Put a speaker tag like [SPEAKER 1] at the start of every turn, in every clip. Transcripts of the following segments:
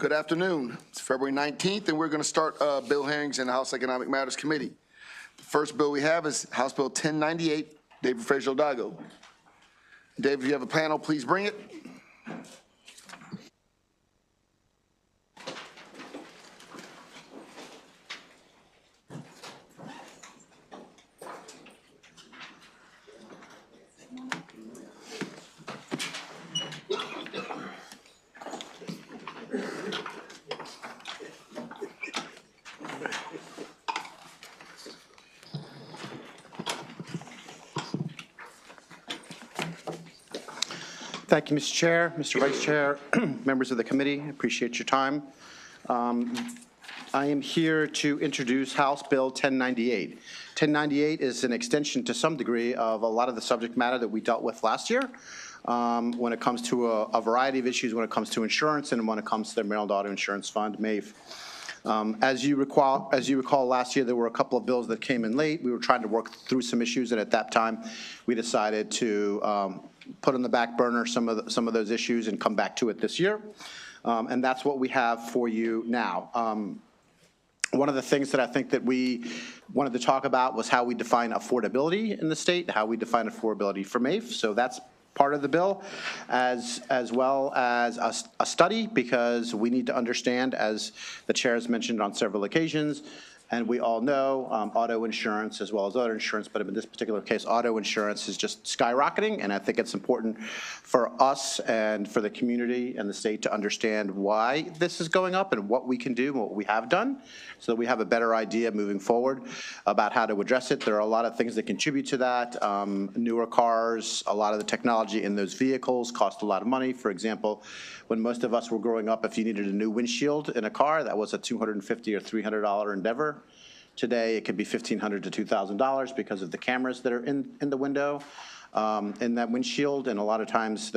[SPEAKER 1] Good afternoon. It's February 19th, and we're going to start bill hearings in the House Economic Matters Committee. The first bill we have is House Bill 1098, David Frazier-Dago. Dave, if you have a panel, please bring it.
[SPEAKER 2] Thank you, Mr. Chair, Mr. Vice Chair, members of the committee. I appreciate your time. I am here to introduce House Bill 1098. 1098 is an extension to some degree of a lot of the subject matter that we dealt with last year when it comes to a variety of issues, when it comes to insurance and when it comes to the Maryland Auto Insurance Fund, MAIF. As you recall, last year there were a couple of bills that came in late. We were trying to work through some issues, and at that time we decided to put on the back burner some of those issues and come back to it this year. And that's what we have for you now. One of the things that I think that we wanted to talk about was how we define affordability in the state, how we define affordability for MAIF. So that's part of the bill, as well as a study, because we need to understand, as the chair has mentioned on several occasions, and we all know auto insurance as well as other insurance, but in this particular case, auto insurance is just skyrocketing, and I think it's important for us and for the community and the state to understand why this is going up and what we can do and what we have done so that we have a better idea moving forward about how to address it. There are a lot of things that contribute to that. Newer cars, a lot of the technology in those vehicles cost a lot of money. For example, when most of us were growing up, if you needed a new windshield in a car, that was a $250 or $300 endeavor. Today, it could be $1,500 to $2,000 because of the cameras that are in the window, in that windshield. And a lot of times,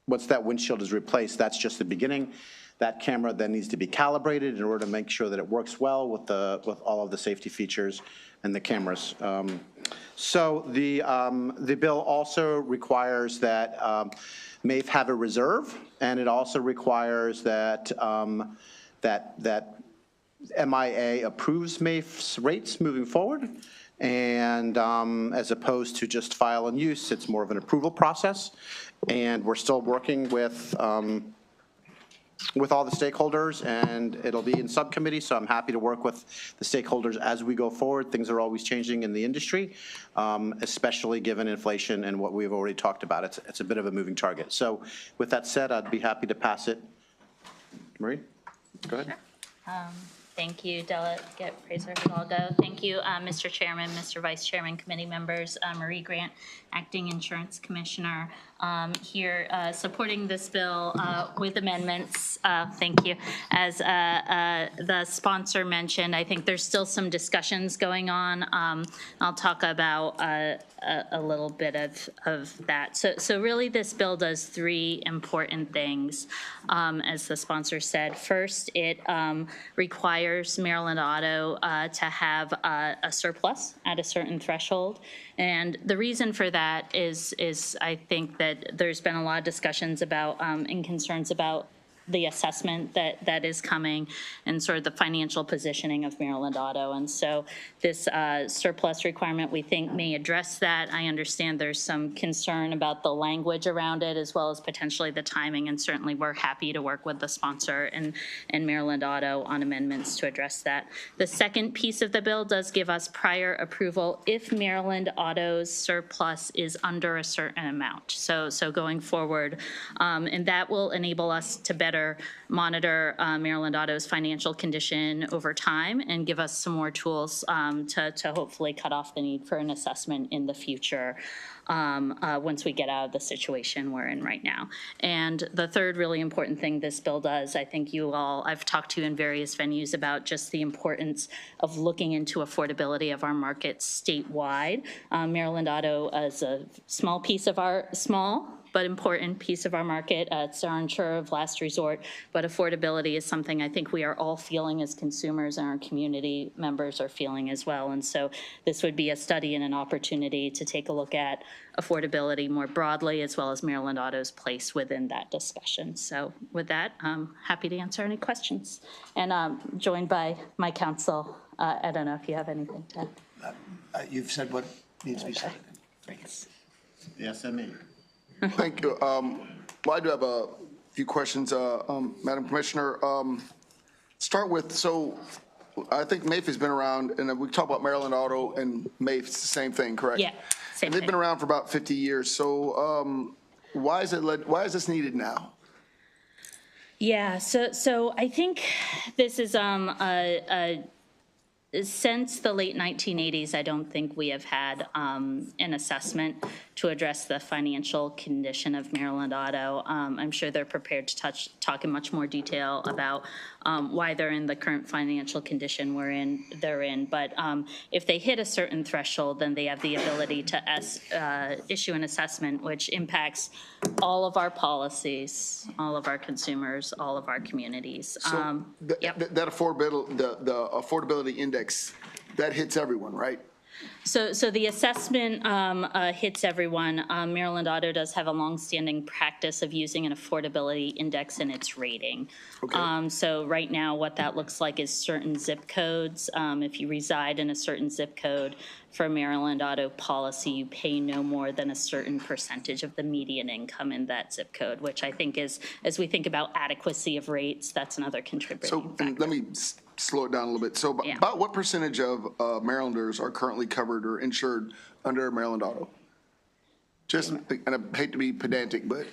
[SPEAKER 2] once that windshield is replaced, that's just the beginning. That camera then needs to be calibrated in order to make sure that it works well with all of the safety features and the cameras. So the bill also requires that MAIF have a reserve, and it also requires that that MIA approves MAIF's rates moving forward. And as opposed to just file and use, it's more of an approval process. And we're still working with all the stakeholders, and it'll be in subcommittee, so I'm happy to work with the stakeholders as we go forward. Things are always changing in the industry, especially given inflation and what we've already talked about. It's a bit of a moving target. So with that said, I'd be happy to pass it. Marie, go ahead.
[SPEAKER 3] Sure. Thank you, Delegate Frazier-Dago. Thank you, Mr. Chairman, Mr. Vice Chairman, committee members. Marie Grant, Acting Insurance Commissioner, here supporting this bill with amendments. Thank you. As the sponsor mentioned, I think there's still some discussions going on. I'll talk about a little bit of that. So really this bill does three important things, as the sponsor said. First, it requires Maryland Auto to have a surplus at a certain threshold. And the reason for that is I think that there's been a lot of discussions about and concerns about the assessment that is coming and sort of the financial positioning of Maryland Auto. And so this surplus requirement, we think, may address that. I understand there's some concern about the language around it as well as potentially the timing, and certainly we're happy to work with the sponsor and Maryland Auto on amendments to address that. The second piece of the bill does give us prior approval if Maryland Auto's surplus is under a certain amount. So going forward, and that will enable us to better monitor Maryland Auto's financial condition over time and give us some more tools to hopefully cut off the need for an assessment in the future once we get out of the situation we're in right now. And the third really important thing this bill does, I think you all, I've talked to you in various venues about just the importance of looking into affordability of our markets statewide. Maryland Auto is a small piece of our, but important piece of our market. It's our insurer of last resort, but affordability is something I think we are all feeling as consumers, and our community members are feeling as well. And so this would be a study and an opportunity to take a look at affordability more broadly, as well as Maryland Auto's place within that discussion. So with that, I'm happy to answer any questions. And I'm joined by my counsel. I don't know if you have anything to add.
[SPEAKER 4] You've said what needs to be said.
[SPEAKER 3] Thanks.
[SPEAKER 2] Yes, and me.
[SPEAKER 1] Thank you. Well, I do have a few questions, Madam Commissioner. Start with, so I think MAFE has been around, and we talk about Maryland Auto and MAFE, it's the same thing, correct?
[SPEAKER 3] Yeah, same
[SPEAKER 1] And they've
[SPEAKER 3] thing.
[SPEAKER 1] been around for about 50 years. So why is this needed now?
[SPEAKER 3] Yeah, so I think this is since the late 1980s, I don't think we have had an assessment to address the financial condition of Maryland Auto. I'm sure they're prepared to talk in much more detail about why they're in the current financial condition they're in. But if they hit a certain threshold, then they have the ability to issue an assessment which impacts all of our policies, all of our consumers, all of our communities.
[SPEAKER 1] So
[SPEAKER 3] Yep.
[SPEAKER 1] that affordability, the affordability index, that hits everyone, right?
[SPEAKER 3] So the assessment hits everyone. Maryland Auto does have a longstanding practice of using an affordability index in its rating.
[SPEAKER 1] Okay.
[SPEAKER 3] So right now, what that looks like is certain zip codes. If you reside in a certain zip code for Maryland Auto policy, you pay no more than a certain percentage of the median income in that zip code, which I think is, as we think about adequacy of rates, that's another contributing
[SPEAKER 1] So
[SPEAKER 3] factor.
[SPEAKER 1] let me slow it down a little bit. So
[SPEAKER 3] Yeah.
[SPEAKER 1] about what percentage of Marylanders are currently covered or insured under Maryland Auto? Just, and I hate to be pedantic, but,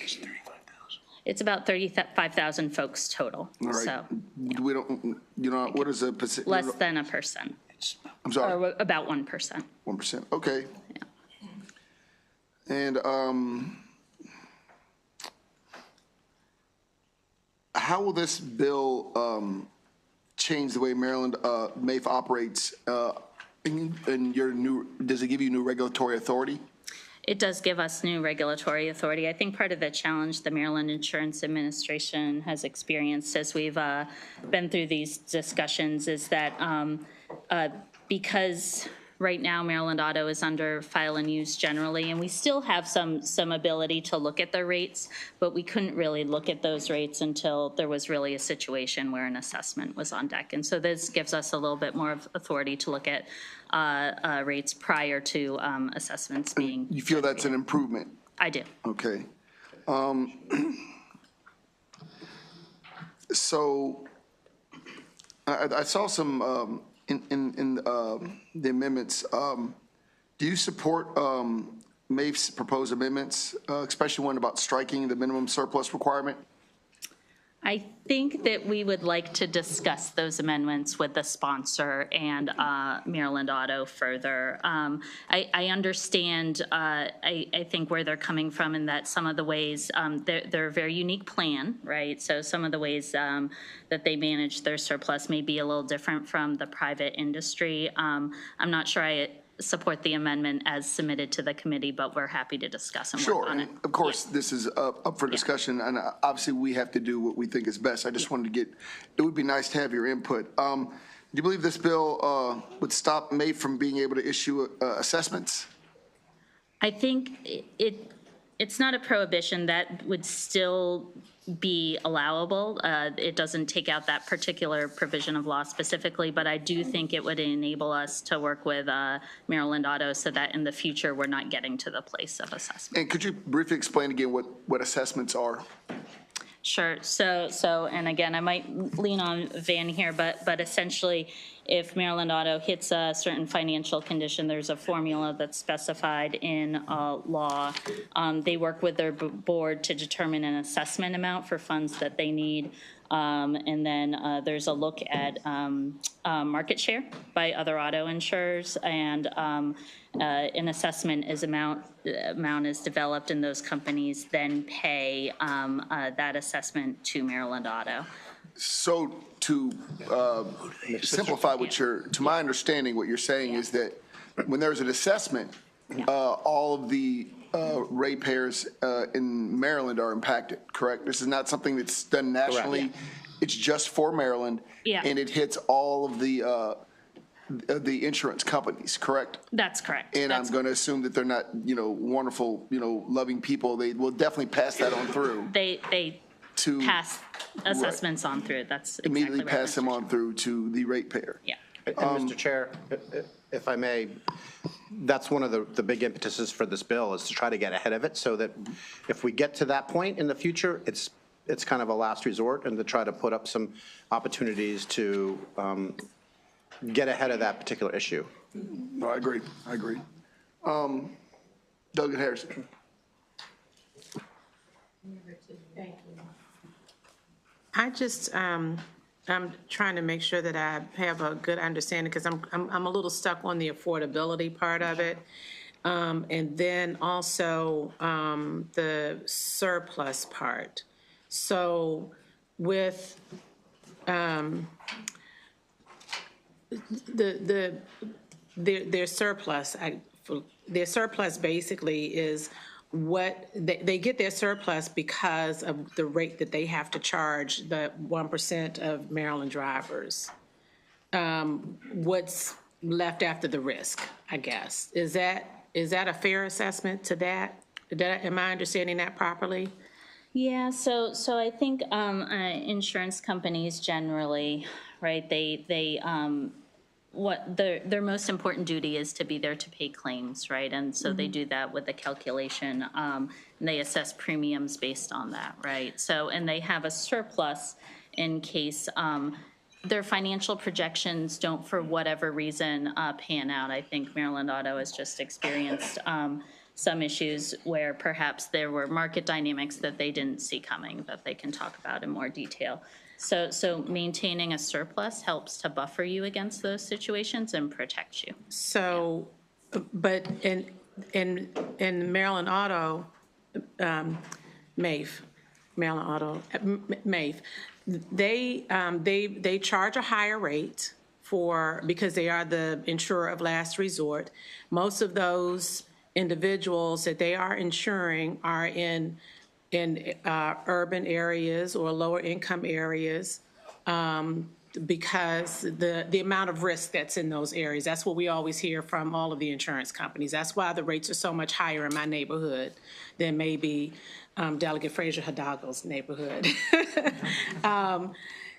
[SPEAKER 3] It's about 35,000 folks total.
[SPEAKER 1] all right.
[SPEAKER 3] So
[SPEAKER 1] We don't, what is the percent?
[SPEAKER 3] less than 1%.
[SPEAKER 1] I'm sorry,
[SPEAKER 3] Or about 1%.
[SPEAKER 1] 1%, okay. And how will this bill change the way Maryland MAFE operates in your new, does it give you new regulatory authority?
[SPEAKER 3] It does give us new regulatory authority. I think part of the challenge the Maryland Insurance Administration has experienced as we've been through these discussions is that because right now Maryland Auto is under file and use generally, and we still have some ability to look at the rates, but we couldn't really look at those rates until there was really a situation where an assessment was on deck. And so this gives us a little bit more of authority to look at rates prior to assessments being.
[SPEAKER 1] You feel that's an improvement?
[SPEAKER 3] I do.
[SPEAKER 1] Okay. So I saw some in the amendments. Do you support MAFE's proposed amendments, especially one about striking the minimum surplus requirement?
[SPEAKER 3] I think that we would like to discuss those amendments with the sponsor and Maryland Auto further. I understand, I think where they're coming from in that some of the ways, they're a very unique plan, right? So some of the ways that they manage their surplus may be a little different from the private industry. I'm not sure I support the amendment as submitted to the committee, but we're happy to discuss and work
[SPEAKER 1] Sure,
[SPEAKER 3] on
[SPEAKER 1] and
[SPEAKER 3] it.
[SPEAKER 1] of course, this is up for discussion, and obviously, we have to do what we think is best. I just wanted to get, it would be nice to have your input. Do you believe this bill would stop MAFE from being able to issue assessments?
[SPEAKER 3] I think it's not a prohibition. That would still be allowable. It doesn't take out that particular provision of law specifically, but I do think it would enable us to work with Maryland Auto so that in the future, we're not getting to the place of assessment.
[SPEAKER 1] And could you briefly explain again what assessments are?
[SPEAKER 3] Sure. So, and again, I might lean on Van here, but essentially, if Maryland Auto hits a certain financial condition, there's a formula that's specified in law. They work with their board to determine an assessment amount for funds that they need. And then there's a look at market share by other auto insurers, and an assessment amount is developed, and those companies then pay that assessment to Maryland Auto.
[SPEAKER 1] So to simplify to my understanding, what you're saying is that when there's an assessment, all of the ratepayers in Maryland are impacted, correct? This is not something that's done nationally.
[SPEAKER 3] Correct.
[SPEAKER 1] It's just for Maryland.
[SPEAKER 3] Yeah.
[SPEAKER 1] And it hits all of the insurance companies, correct?
[SPEAKER 3] That's correct.
[SPEAKER 1] And I'm going to assume that they're not, wonderful, loving people. They will definitely pass that on through.
[SPEAKER 3] They
[SPEAKER 1] to
[SPEAKER 3] pass assessments on through. That's exactly
[SPEAKER 1] immediately
[SPEAKER 3] right,
[SPEAKER 1] pass them
[SPEAKER 3] Mr.
[SPEAKER 1] on through to the ratepayer.
[SPEAKER 3] Yeah.
[SPEAKER 2] And Mr. Chair, if I may, that's one of the big impetuses for this bill is to try to get ahead of it so that if we get to that point in the future, it's kind of a last resort and to try to put up some opportunities to get ahead of that particular issue.
[SPEAKER 1] No, I agree. Doug Harrison.
[SPEAKER 5] I just, I'm trying to make sure that I have a good understanding because I'm a little stuck on the affordability part of it. And then also the surplus part. So with their surplus, their surplus basically is what they get their surplus because of the rate that they have to charge the 1% of Maryland drivers. What's left after the risk, I guess. Is that a fair assessment to that? Am I understanding that properly?
[SPEAKER 3] Yeah, so I think insurance companies generally, right? What their most important duty is to be there to pay claims, right? And so they do that with the calculation. And they assess premiums based on that, right? So, and they have a surplus in case their financial projections don't, for whatever reason, pan out. I think Maryland Auto has just experienced some issues where perhaps there were market dynamics that they didn't see coming that they can talk about in more detail. So maintaining a surplus helps to buffer you against those situations and protect you.
[SPEAKER 5] So, but in Maryland Auto, MAIF, Maryland Auto, MAIF, they charge a higher rate because they are the insurer of last resort. Most of those individuals that they are insuring are in urban areas or lower income areas because the amount of risk that's in those areas. That's what we always hear from all of the insurance companies. That's why the rates are so much higher in my neighborhood than maybe Delegate Frazier Hidalgo's neighborhood.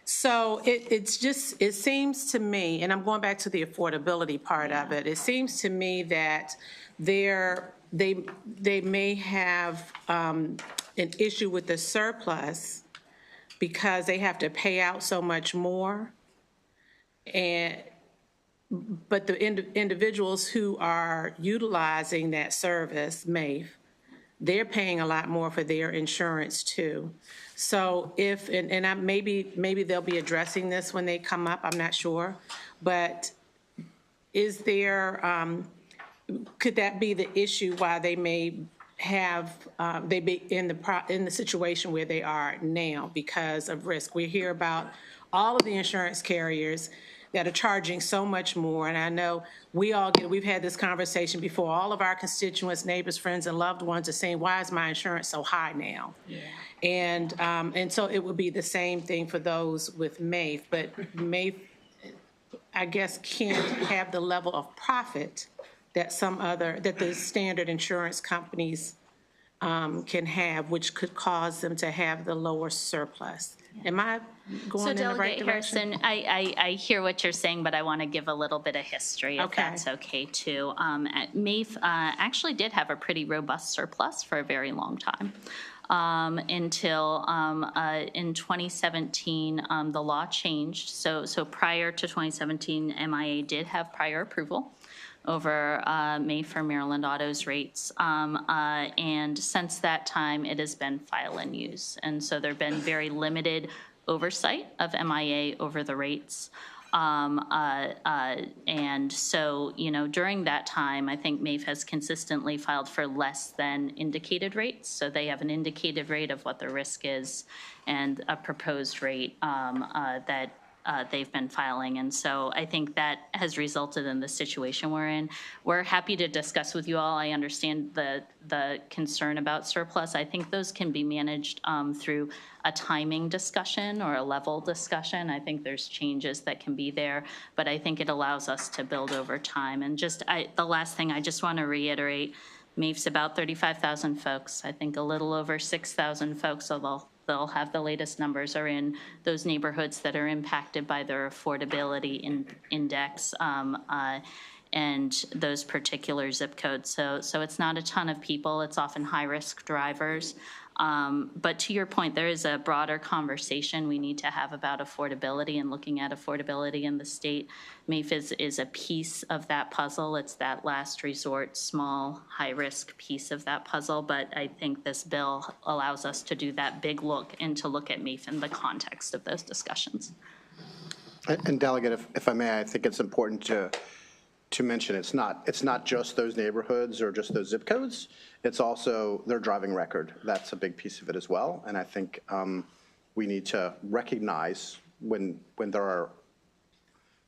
[SPEAKER 5] So it seems to me, and I'm going back to the affordability part of it, it seems to me that they may have an issue with the surplus because they have to pay out so much more. But the individuals who are utilizing that service, MAIF, they're paying a lot more for their insurance too. So maybe they'll be addressing this when they come up, I'm not sure. But is there, could that be the issue why they may have, they be in the situation where they are now because of risk? We hear about all of the insurance carriers that are charging so much more. And I know we've had this conversation before. All of our constituents, neighbors, friends, and loved ones are saying, why is my insurance so high now? Yeah. And so it would be the same thing for those with MAIF, but MAIF, I guess, can't have the level of profit that that the standard insurance companies can have, which could cause them to have the lower surplus. Am I going in the right direction?
[SPEAKER 3] So Delegate Harrison, I hear what you're saying, but I want to give a little bit of history, if that's okay too. MAIF actually did have a pretty robust surplus for a very long time. Until in 2017, the law changed. So prior to 2017, MIA did have prior approval over MAIF for Maryland Auto's rates. And since that time, it has been file and use. And so there have been very limited oversight of MIA over the rates. And so, during that time, I think MAIF has consistently filed for less than indicated rates. So they have an indicated rate of what the risk is and a proposed rate that they've been filing. And so I think that has resulted in the situation we're in. We're happy to discuss with you all. I understand the concern about surplus. I think those can be managed through a timing discussion or a level discussion. I think there's changes that can be there, but I think it allows us to build over time. And just the last thing, I just want to reiterate, MAIF's about 35,000 folks. I think a little over 6,000 folks, although they'll have the latest numbers, are in those neighborhoods that are impacted by their affordability index and those particular zip codes. So it's not a ton of people. It's often high-risk drivers. But to your point, there is a broader conversation we need to have about affordability and looking at affordability in the state. MAIF is a piece of that puzzle. It's that last resort, small, high-risk piece of that puzzle. But I think this bill allows us to do that big look and to look at MAIF in the context of those discussions.
[SPEAKER 2] And Delegate, if I may, I think it's important to mention it's not just those neighborhoods or just those zip codes. It's also their driving record. That's a big piece of it as well. And I think we need to recognize when there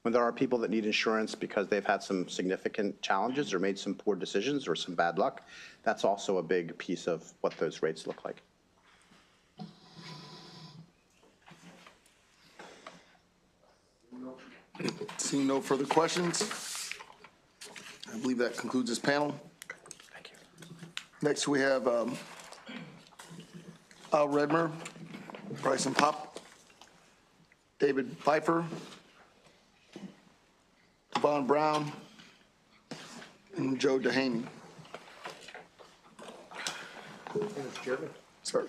[SPEAKER 2] are people that need insurance because they've had some significant challenges or made some poor decisions or some bad luck. That's also a big piece of what those rates look like.
[SPEAKER 1] Seeing no further questions, I believe that concludes this panel.
[SPEAKER 2] Thank you.
[SPEAKER 1] Next, we have Al Redmer, Bryson Pop, David Pfeiffer, Devon Brown, and Joe Dehaney. Sir.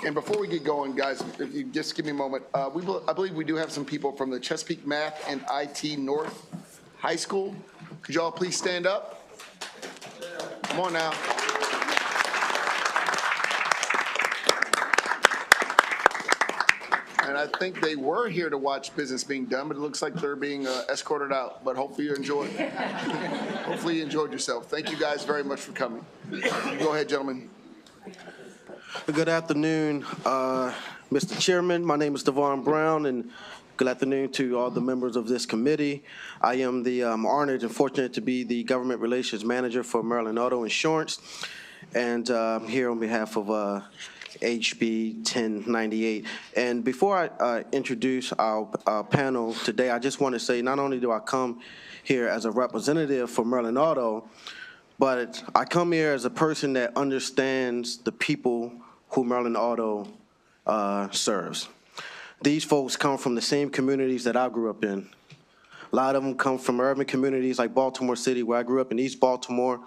[SPEAKER 1] And before we get going, guys, if you just give me a moment, I believe we do have some people from the Chesapeake Math and IT North High School. Could you all please stand up? Come on now. And I think they were here to watch business being done, but it looks like they're being escorted out. But hopefully you enjoyed. Hopefully you enjoyed yourself. Thank you guys very much for coming. Go ahead, gentlemen.
[SPEAKER 6] Good afternoon, Mr. Chairman. My name is Devon Brown, and good afternoon to all the members of this committee. I am honored and fortunate to be the Government Relations Manager for Maryland Auto Insurance, and I'm here on behalf of HB 1098. And before I introduce our panel today, I just want to say not only do I come here as a representative for Maryland Auto, but I come here as a person that understands the people who Maryland Auto serves. These folks come from the same communities that I grew up in. A lot of them come from urban communities like Baltimore City, where I grew up in East Baltimore,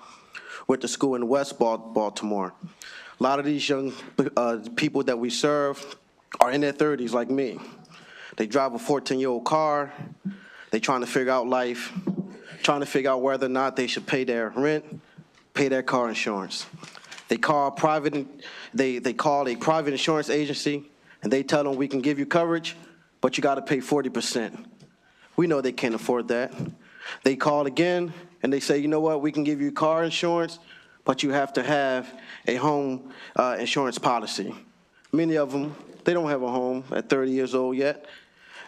[SPEAKER 6] went to school in West Baltimore. A lot of these young people that we serve are in their 30s like me. They drive a 14-year-old car. They're trying to figure out life, trying to figure out whether or not they should pay their rent, pay their car insurance. They call a private insurance agency, and they tell them we can give you coverage, but you got to pay 40%. We know they can't afford that. They call again, and they say, you know what, we can give you car insurance, but you have to have a home insurance policy. Many of them, they don't have a home at 30 years old yet.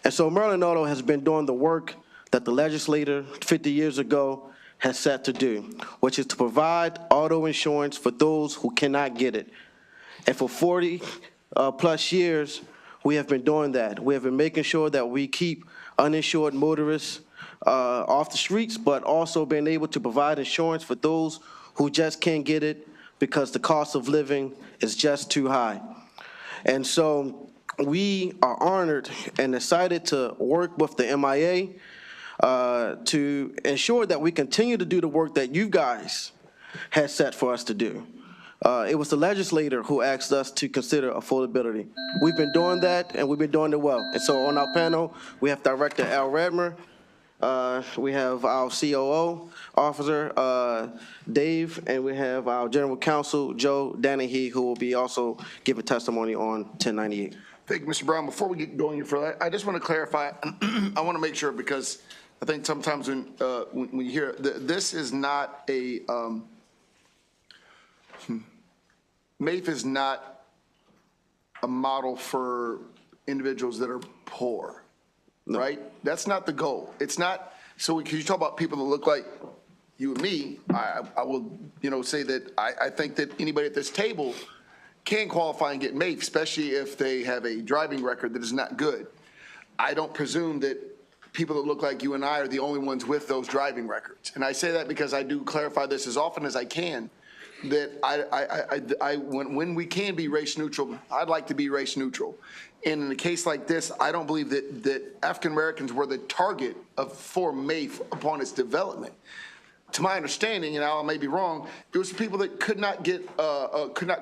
[SPEAKER 6] And so Maryland Auto has been doing the work that the legislator 50 years ago has set to do, which is to provide auto insurance for those who cannot get it. And for 40 plus years, we have been doing that. We have been making sure that we keep uninsured motorists off the streets, but also being able to provide insurance for those who just can't get it because the cost of living is just too high. And so we are honored and excited to work with the MIA to ensure that we continue to do the work that you guys had set for us to do. It was the legislator who asked us to consider affordability. We've been doing that, and we've been doing it well. And so on our panel, we have Director Al Redmer, we have our COO officer, Dave, and we have our General Counsel, Joe Danahy, who will be also giving testimony on 1098.
[SPEAKER 1] Thank you, Mr. Brown. Before we get going for that, I just want to clarify, I want to make sure because I think sometimes when you hear, this is not a, MAIF is not a model for individuals that are poor, right? That's not the goal. It's not, so because you talk about people that look like you and me, I will, say that I think that anybody at this table can qualify and get MAIF, especially if they have a driving record that is not good. I don't presume that people that look like you and I are the only ones with those driving records. And I say that because I do clarify this as often as I can, that when we can be race neutral, I'd like to be race neutral. And in a case like this, I don't believe that African Americans were the target for MAIF upon its development. To my understanding, and I may be wrong, it was people that could not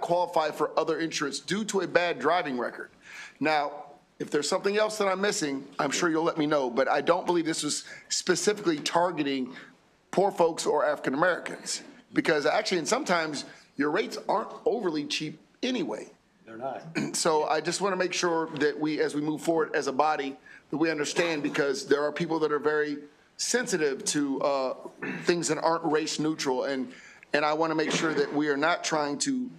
[SPEAKER 1] qualify for other insurance due to a bad driving record. Now, if there's something else that I'm missing, I'm sure you'll let me know, but I don't believe this was specifically targeting poor folks or African Americans. Because actually, and sometimes your rates aren't overly cheap anyway.
[SPEAKER 7] They're not.
[SPEAKER 1] So I just want to make sure that we, as we move forward as a body, that we understand, because there are people that are very sensitive to things that aren't race neutral. And I want to make sure that we are not trying to,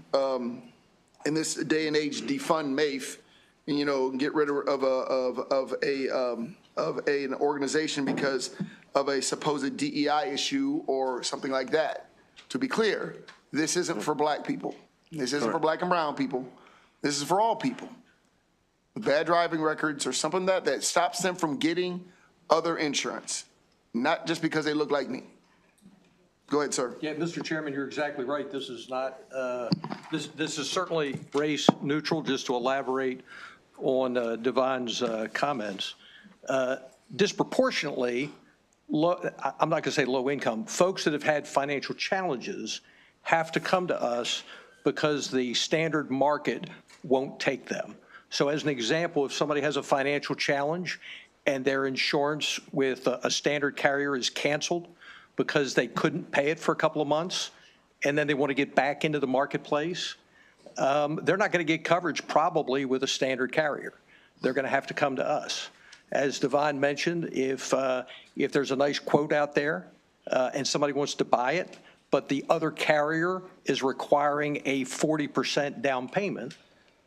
[SPEAKER 1] in this day and age, defund MAIF, get rid of an organization because of a supposed DEI issue or something like that. To be clear, this isn't for black people. This isn't for black and brown people. This is for all people. Bad driving records or something that stops them from getting other insurance, not just because they look like me. Go ahead, sir.
[SPEAKER 7] Yeah, Mr. Chairman, you're exactly right. This is not, this is certainly race neutral, just to elaborate on Divine's comments. Disproportionately, I'm not going to say low income, folks that have had financial challenges have to come to us because the standard market won't take them. So as an example, if somebody has a financial challenge and their insurance with a standard carrier is canceled because they couldn't pay it for a couple of months, and then they want to get back into the marketplace, they're not going to get coverage probably with a standard carrier. They're going to have to come to us. As Divine mentioned, if there's a nice quote out there and somebody wants to buy it, but the other carrier is requiring a 40% down payment,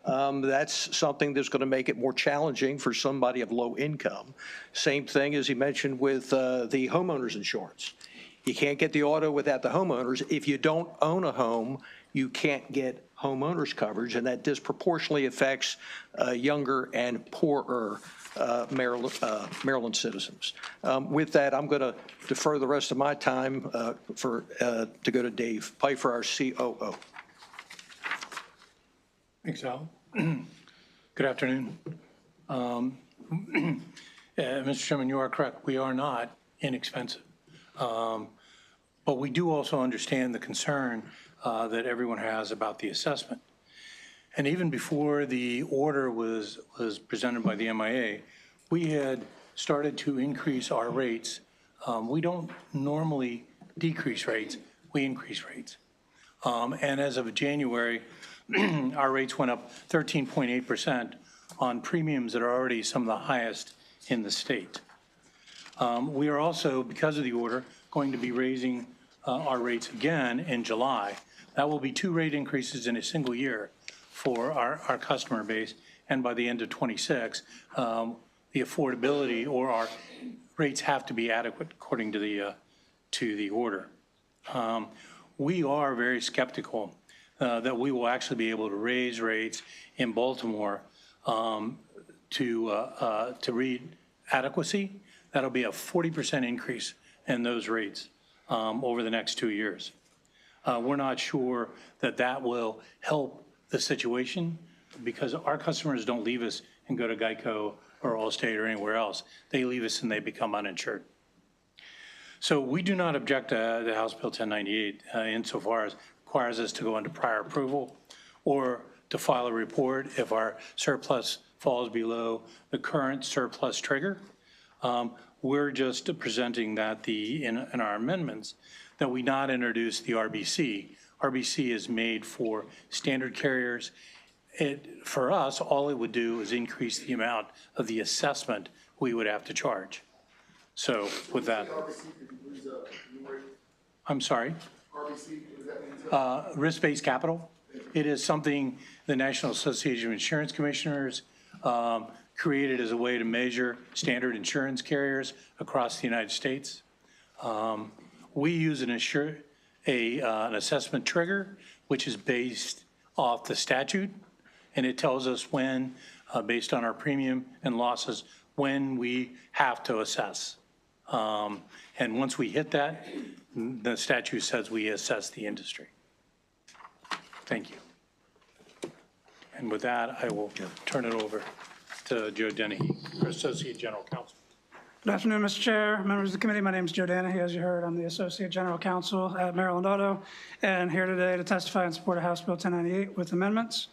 [SPEAKER 7] that's something that's going to make it more challenging for somebody of low income. Same thing as he mentioned with the homeowner's insurance. You can't get the auto without the homeowners. If you don't own a home, you can't get homeowners coverage, and that disproportionately affects younger and poorer Maryland citizens. With that, I'm going to defer the rest of my time to go to Dave Pfeiffer, our COO.
[SPEAKER 8] Thanks, Al. Good afternoon. Mr. Chairman, you are correct. We are not inexpensive. But we do also understand the concern that everyone has about the assessment. And even before the order was presented by the MIA, we had started to increase our rates. We don't normally decrease rates, we increase rates. And as of January, our rates went up 13.8% on premiums that are already some of the highest in the state. We are also, because of the order, going to be raising our rates again in July. That will be 2 rate increases in a single year for our customer base, and by the end of 26, the affordability or our rates have to be adequate according to the order. We are very skeptical that we will actually be able to raise rates in Baltimore to read adequacy. That'll be a 40% increase in those rates over the next 2 years. We're not sure that will help the situation, because our customers don't leave us and go to Geico or Allstate or anywhere else. They leave us and they become uninsured. So we do not object to the House Bill 1098 insofar as requires us to go into prior approval or to file a report if our surplus falls below the current surplus trigger. We're just presenting that in our amendments that we not introduce the RBC. RBC is made for standard carriers. For us, all it would do is increase the amount of the assessment we would have to charge. So with that, I'm sorry? Risk-based capital. It is something the National Association of Insurance Commissioners created as a way to measure standard insurance carriers across the United States. We use an assessment trigger, which is based off the statute, and it tells us when, based on our premium and losses, when we have to assess. And once we hit that, the statute says we assess the industry. Thank you. And with that, I will turn it over to Joe Dennehy, our Associate General Counsel.
[SPEAKER 9] Good afternoon, Mr. Chair, members of the committee. My name is Joe Dennehy. As you heard, I'm the Associate General Counsel at Maryland Auto, and here today to testify in support of House Bill 1098 with amendments.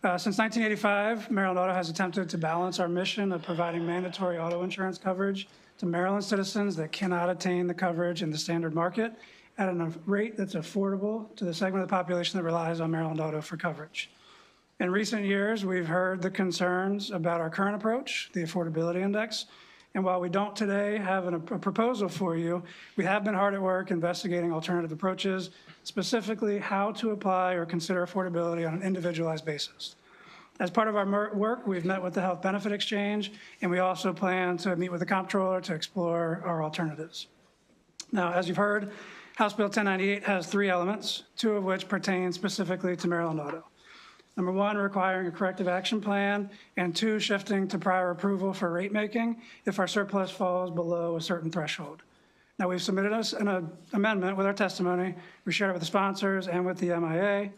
[SPEAKER 9] Since 1985, Maryland Auto has attempted to balance our mission of providing mandatory auto insurance coverage to Maryland citizens that cannot attain the coverage in the standard market at a rate that's affordable to the segment of the population that relies on Maryland Auto for coverage. In recent years, we've heard the concerns about our current approach, the affordability index, and while we don't today have a proposal for you, we have been hard at work investigating alternative approaches, specifically how to apply or consider affordability on an individualized basis. As part of our work, we've met with the Health Benefit Exchange, and we also plan to meet with the comptroller to explore our alternatives. Now, as you've heard, House Bill 1098 has 3 elements, 2 of which pertain specifically to Maryland Auto. Number 1, requiring a corrective action plan, and 2, shifting to prior approval for rate making if our surplus falls below a certain threshold. Now, we've submitted an amendment with our testimony. We shared it with the sponsors and with the MIA.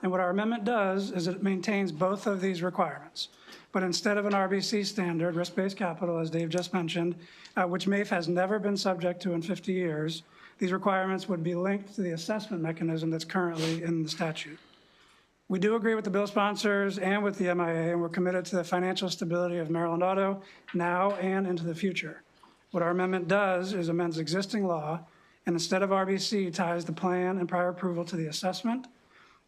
[SPEAKER 9] And what our amendment does is it maintains both of these requirements. But instead of an RBC standard, risk-based capital, as Dave just mentioned, which MAIF has never been subject to in 50 years, these requirements would be linked to the assessment mechanism that's currently in the statute. We do agree with the bill sponsors and with the MIA, and we're committed to the financial stability of Maryland Auto now and into the future. What our amendment does is amends existing law, and instead of RBC, ties the plan and prior approval to the assessment,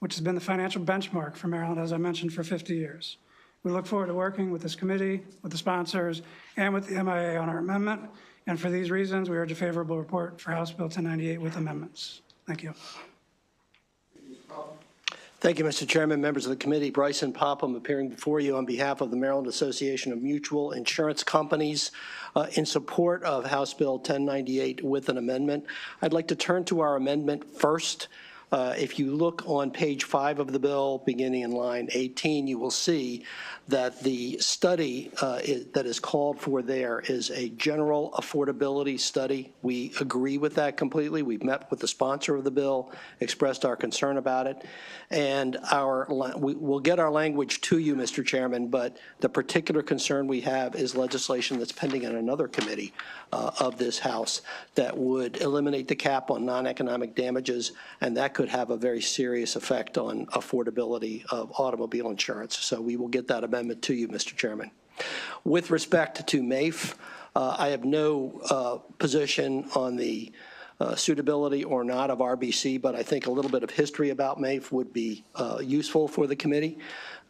[SPEAKER 9] which has been the financial benchmark for Maryland, as I mentioned, for 50 years. We look forward to working with this committee, with the sponsors, and with the MIA on our amendment. And for these reasons, we urge a favorable report for House Bill 1098 with amendments. Thank you.
[SPEAKER 4] Thank you, Mr. Chairman, members of the committee. Bryson Popham appearing before you on behalf of the Maryland Association of Mutual Insurance Companies in support of House Bill 1098 with an amendment. I'd like to turn to our amendment first. If you look on page 5 of the bill, beginning in line 18, you will see that the study that is called for there is a general affordability study. We agree with that completely. We've met with the sponsor of the bill, expressed our concern about it, and we'll get our language to you, Mr. Chairman, but the particular concern we have is legislation that's pending in another committee of this House that would eliminate the cap on non-economic damages, and that could have a very serious effect on affordability of automobile insurance. So we will get that amendment to you, Mr. Chairman. With respect to MAIF, I have no position on the suitability or not of RBC, but I think a little bit of history about MAIF would be useful for the committee.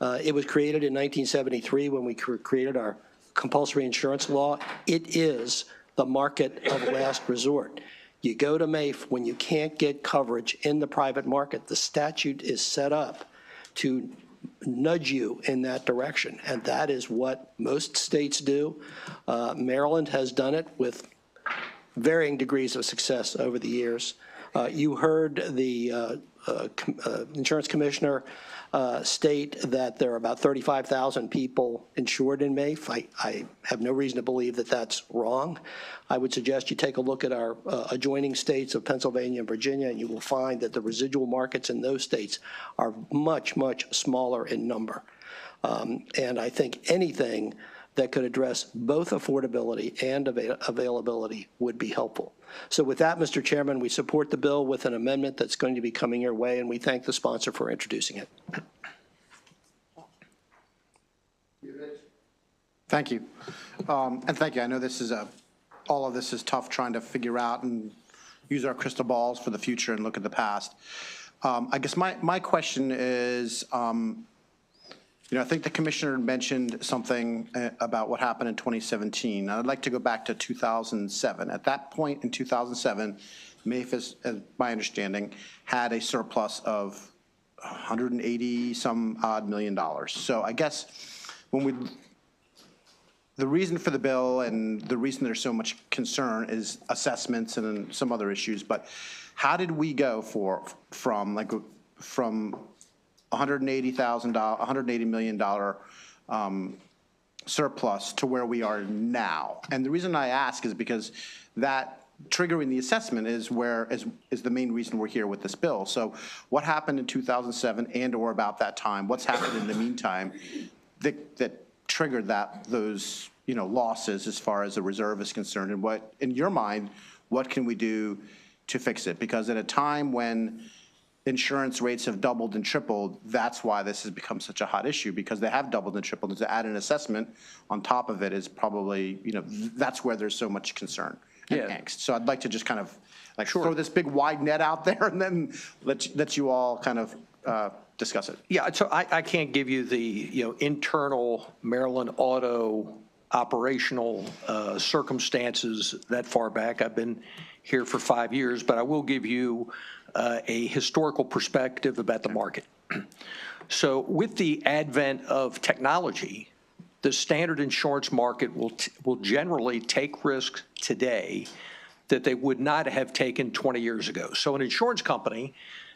[SPEAKER 4] It was created in 1973 when we created our compulsory insurance law. It is the market of last resort. You go to MAIF when you can't get coverage in the private market. The statute is set up to nudge you in that direction, and that is what most states do. Maryland has done it with varying degrees of success over the years. You heard the insurance commissioner state that there are about 35,000 people insured in MAIF. I have no reason to believe that that's wrong. I would suggest you take a look at our adjoining states of Pennsylvania and Virginia, and you will find that the residual markets in those states are much, much smaller in number. And I think anything that could address both affordability and availability would be helpful. So with that, Mr. Chairman, we support the bill with an amendment that's going to be coming your way, and we thank the sponsor for introducing it.
[SPEAKER 2] Thank you. And thank you. I know this is all of this is tough trying to figure out and use our crystal balls for the future and look at the past. I guess my question is, I think the commissioner mentioned something about what happened in 2017. I'd like to go back to 2007. At that point in 2007, MAIF, as my understanding, had a surplus of 180 some odd million dollars. So I guess the reason for the bill and the reason there's so much concern is assessments and some other issues. But how did we go from $180 million surplus to where we are now? And the reason I ask is because that triggering the assessment is the main reason we're here with this bill. So what happened in 2007 and or about that time? What's happened in the meantime that triggered those losses as far as the reserve is concerned? And what, in your mind, what can we do to fix it? Because at a time when insurance rates have doubled and tripled, that's why this has become such a hot issue, because they have doubled and tripled. And to add an assessment on top of it is probably, that's where there's so much concern and angst. So I'd like to just kind of throw this big wide net out there and then let you all kind of discuss it.
[SPEAKER 7] Yeah, so I can't give you the internal Maryland Auto operational circumstances that far back. I've been here for 5 years, but I will give you a historical perspective about the market. So with the advent of technology, the standard insurance market will generally take risks today that they would not have taken 20 years ago. So an insurance company,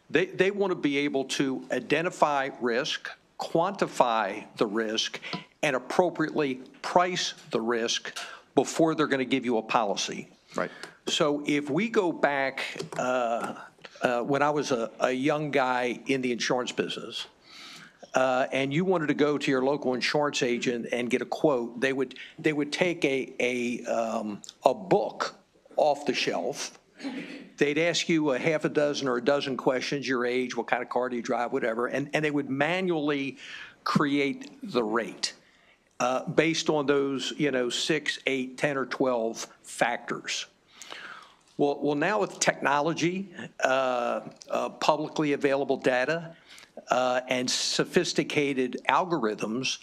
[SPEAKER 7] they want to be able to identify risk, quantify the risk, and appropriately price the risk before they're going to give you a policy.
[SPEAKER 2] Right.
[SPEAKER 7] So if we go back when I was a young guy in the insurance business, and you wanted to go to your local insurance agent and get a quote, they would take a book off the shelf. They'd ask you a half a dozen or a dozen questions: your age, what kind of car do you drive, whatever, and they would manually create the rate based on those 6, 8, 10, or 12 factors. Well, now with technology, publicly available data, and sophisticated algorithms,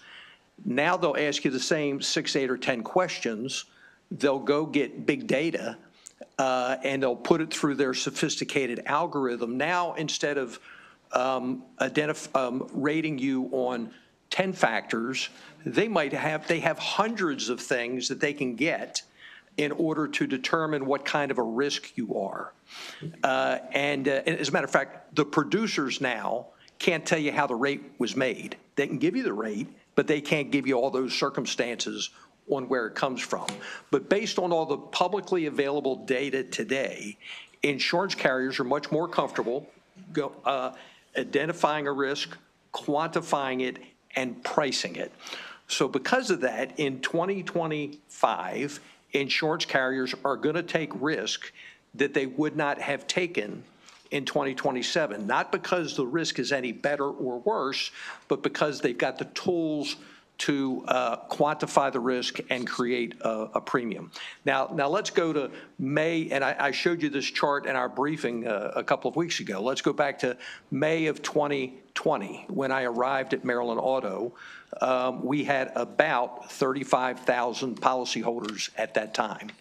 [SPEAKER 7] now they'll ask you the same 6, 8, or 10 questions. They'll go get big data, and they'll put it through their sophisticated algorithm. Now, instead of rating you on 10 factors, they have hundreds of things that they can get in order to determine what kind of a risk you are. And as a matter of fact, the producers now can't tell you how the rate was made. They can give you the rate, but they can't give you all those circumstances on where it comes from. But based on all the publicly available data today, insurance carriers are much more comfortable identifying a risk, quantifying it, and pricing it. So because of that, in 2025, insurance carriers are going to take risk that they would not have taken in 2027, not because the risk is any better or worse, but because they've got the tools to quantify the risk and create a premium. Now let's go to May, and I showed you this chart in our briefing a couple of weeks ago. Let's go back to May of 2020, when I arrived at Maryland Auto. We had about 35,000 policyholders at that time.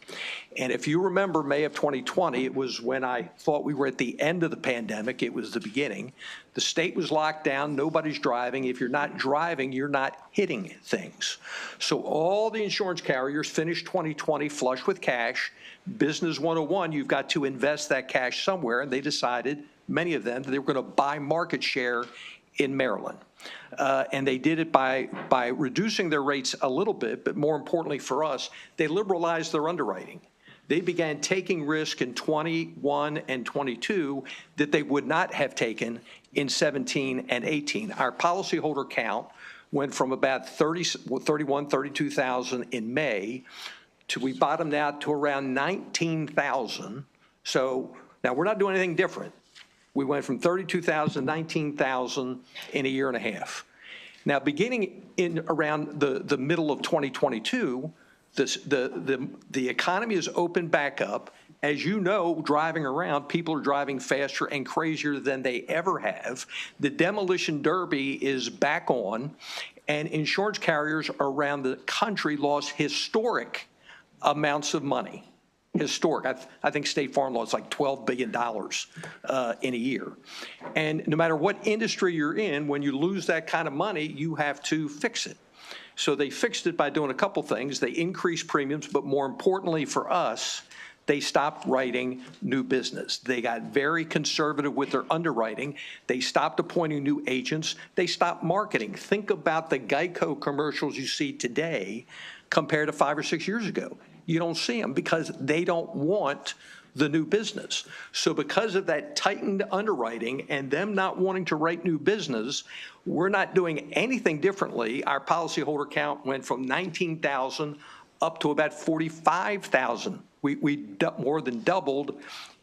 [SPEAKER 7] And if you remember May of 2020, it was when I thought we were at the end of the pandemic. It was the beginning. The state was locked down. Nobody's driving. If you're not driving, you're not hitting things. So all the insurance carriers finished 2020 flush with cash. Business 101, you've got to invest that cash somewhere. And they decided, many of them, that they were going to buy market share in Maryland. And they did it by reducing their rates a little bit, but more importantly for us, they liberalized their underwriting. They began taking risk in 21 and 22 that they would not have taken in 17 and 18. Our policyholder count went from about 32,000 in May to, we bottomed out to around 19,000. So now we're not doing anything different. We went from 32,000 to 19,000 in a year and a half. Now, beginning in around the middle of 2022, the economy is opened back up. As you know, driving around, people are driving faster and crazier than they ever have. The demolition derby is back on, And insurance carriers around the country lost historic amounts of money. Historic. I think State Farm lost like $12 billion in a year. And no matter what industry you're in, when you lose that kind of money, you have to fix it. So they fixed it by doing a couple things. They increased premiums, but more importantly for us, they stopped writing new business. They got very conservative with their underwriting. They stopped appointing new agents. They stopped marketing. Think about the Geico commercials you see today compared to 5 or 6 years ago. You don't see them because they don't want the new business. So because of that tightened underwriting and them not wanting to write new business, we're not doing anything differently. Our policyholder count went from 19,000 up to about 45,000. We more than doubled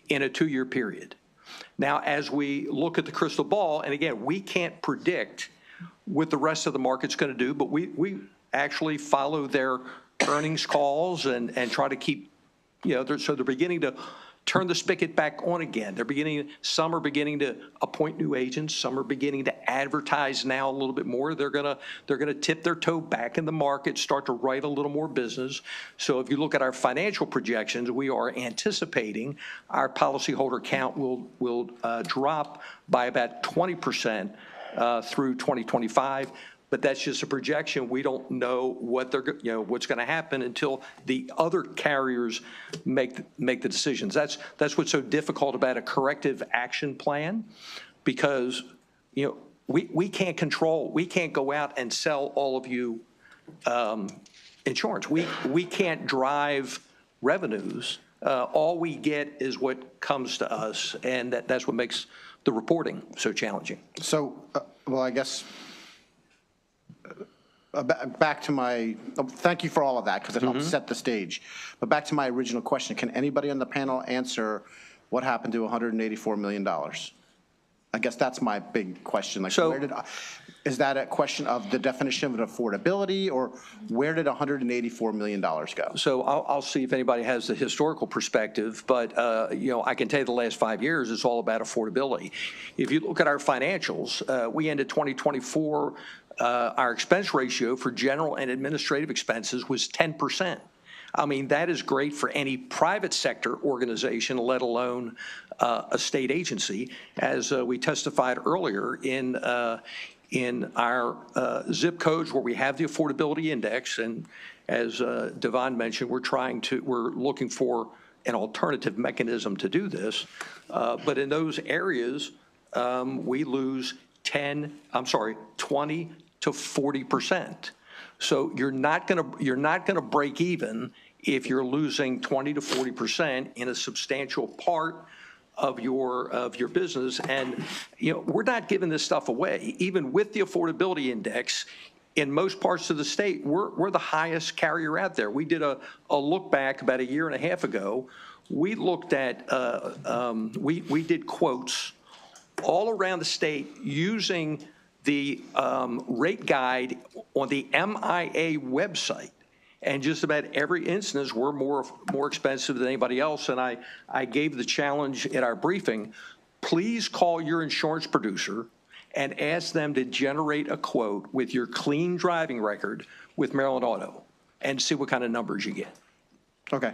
[SPEAKER 7] in a 2-year period. Now, as we look at the crystal ball, and again, we can't predict what the rest of the market's going to do, but we actually follow their earnings calls and try to keep, so they're beginning to turn the spigot back on again. Some are beginning to appoint new agents. Some are beginning to advertise now a little bit more. They're gonna tip their toe back in the market, start to write a little more business. So if you look at our financial projections, we are anticipating our policyholder count will drop by about 20% through 2025. But that's just a projection. We don't know what what's going to happen until the other carriers make the decisions. That's what's so difficult about a corrective action plan, because we can't control. We can't go out and sell all of you insurance. We can't drive revenues. All we get is what comes to us, and that's what makes the reporting so challenging.
[SPEAKER 2] So, well, I guess. Back to my, thank you for all of that, because it helps set the stage. But back to my original question, can anybody on the panel answer what happened to $184 million? I guess that's my big question. Like,
[SPEAKER 7] so,
[SPEAKER 2] is that a question of the definition of affordability, or where did $184 million go?
[SPEAKER 7] So I'll see if anybody has the historical perspective, but I can tell you the last 5 years it's all about affordability. If you look at our financials, we ended 2024. Our expense ratio for general and administrative expenses was 10%. I mean, that is great for any private sector organization, let alone a state agency. As we testified earlier in our zip codes where we have the affordability index, and as Devon mentioned, we're looking for an alternative mechanism to do this. But in those areas, we lose 20 to 40%. So you're not gonna break even if you're losing 20 to 40% in a substantial part of your business. And we're not giving this stuff away. Even with the affordability index, in most parts of the state, we're the highest carrier out there. We did a look back about 1.5 years ago. We looked at we did quotes all around the state using the rate guide on the MIA website, and just about every instance we're more expensive than anybody else. And I gave the challenge at our briefing: please call your insurance producer and ask them to generate a quote with your clean driving record with Maryland Auto, and see what kind of numbers you get.
[SPEAKER 2] Okay.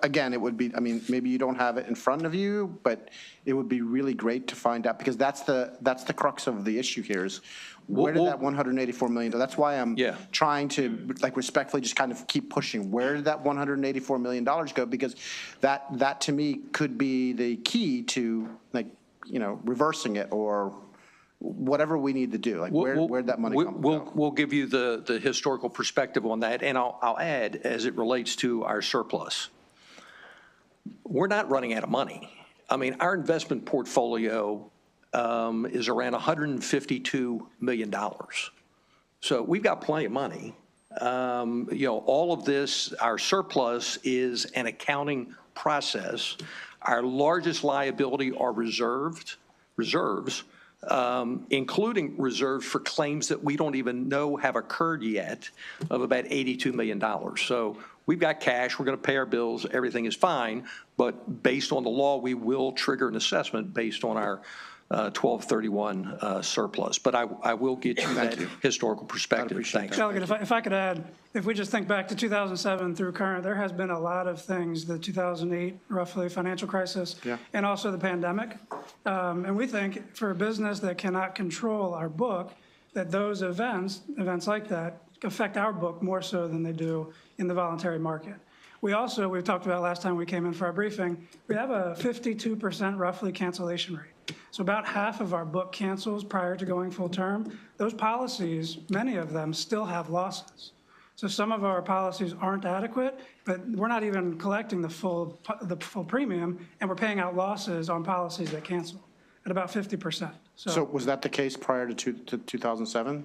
[SPEAKER 2] Again, it would be, I mean, maybe you don't have it in front of you, but it would be really great to find out, because that's the crux of the issue here is where did that $184 million, that's why I'm trying to, like, respectfully just kind of keep pushing. Where did that $184 million go? Because that to me could be the key to, like, reversing it or whatever we need to do. Like, where'd that money come from?
[SPEAKER 7] We'll give you the historical perspective on that, and I'll add, as it relates to our surplus, we're not running out of money. I mean, our investment portfolio is around $152 million. So we've got plenty of money. All of this, our surplus is an accounting process. Our largest liability are reserves, including reserves for claims that we don't even know have occurred yet, of about $82 million. So we've got cash, we're going to pay our bills, everything is fine, but based on the law, we will trigger an assessment based on our 12/31 surplus. But I will get you that historical perspective. Thanks.
[SPEAKER 9] Delegate, if I could add, if we just think back to 2007 through current, there has been a lot of things, the 2008 roughly financial crisis, and also the pandemic. And we think for a business that cannot control our book, that those events like that affect our book more so than they do in the voluntary market. We talked about last time we came in for our briefing, we have a 52% roughly cancellation rate. So about half of our book cancels prior to going full term. Those policies, many of them still have losses. So some of our policies aren't adequate, but we're not even collecting the full premium, and we're paying out losses on policies that cancel at about 50%.
[SPEAKER 2] So was that the case prior to 2007?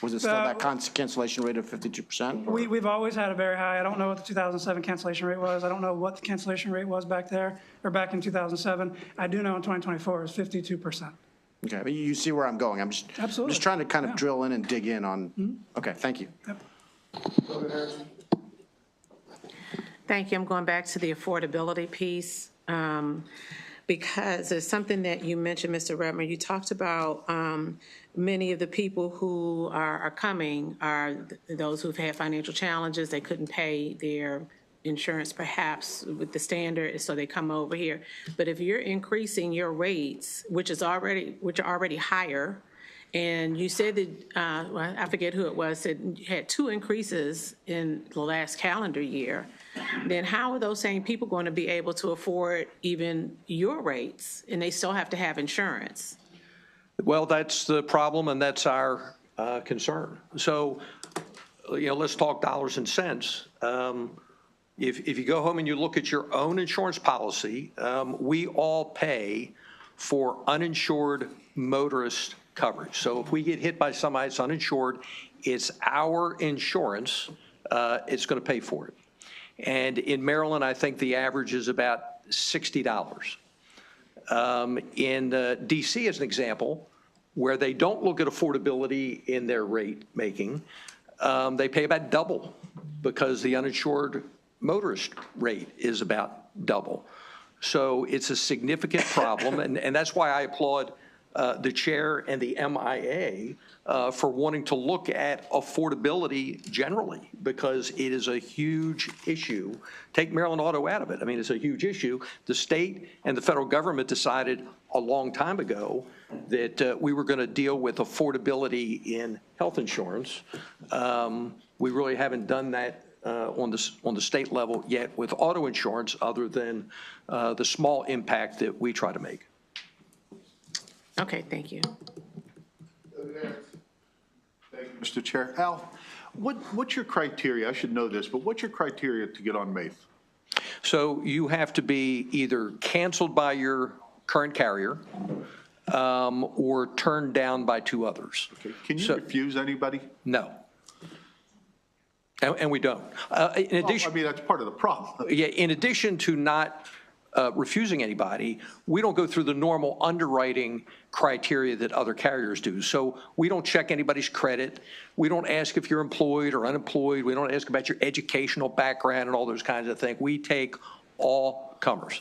[SPEAKER 2] Was it still that cancellation rate of 52%?
[SPEAKER 9] We've always had a very high, I don't know what the 2007 cancellation rate was. I don't know what the cancellation rate was back there, or back in 2007. I do know in 2024 it was 52%.
[SPEAKER 2] Okay, but you see where I'm going. I'm just trying to kind of drill in and dig in on, okay, thank you.
[SPEAKER 9] Yep.
[SPEAKER 5] Thank you. I'm going back to the affordability piece because there's something that you mentioned, Mr. Redmond. You talked about many of the people who are coming are those who've had financial challenges. They couldn't pay their insurance perhaps with the standard, so they come over here. But if you're increasing your rates, which are already higher, and you said that, well, I forget who it was, said you had 2 increases in the last calendar year, then how are those same people going to be able to afford even your rates, and they still have to have insurance?
[SPEAKER 7] Well, that's the problem, and that's our concern. So, let's talk dollars and cents. If you go home and you look at your own insurance policy, we all pay for uninsured motorist coverage. So if we get hit by somebody that's uninsured, it's our insurance, it's going to pay for it. And in Maryland, I think the average is about $60. In DC, as an example, where they don't look at affordability in their rate making, they pay about double because the uninsured motorist rate is about double. So it's a significant problem, and that's why I applaud the chair and the MIA for wanting to look at affordability generally, because it is a huge issue. Take Maryland Auto out of it. I mean, it's a huge issue. The state and the federal government decided a long time ago that we were going to deal with affordability in health insurance. We really haven't done that on the state level yet with auto insurance, other than the small impact that we try to make.
[SPEAKER 5] Okay, thank you.
[SPEAKER 10] Thank you, Mr. Chair. Al, what's your criteria? I should know this, but what's your criteria to get on MAIF?
[SPEAKER 7] So you have to be either canceled by your current carrier or turned down by 2 others.
[SPEAKER 10] Okay. Can you refuse anybody?
[SPEAKER 7] No. And we don't. In addition,
[SPEAKER 10] I mean, that's part of the problem.
[SPEAKER 7] Yeah, in addition to not refusing anybody, we don't go through the normal underwriting criteria that other carriers do. So we don't check anybody's credit. We don't ask if you're employed or unemployed. We don't ask about your educational background and all those kinds of things. We take all comers.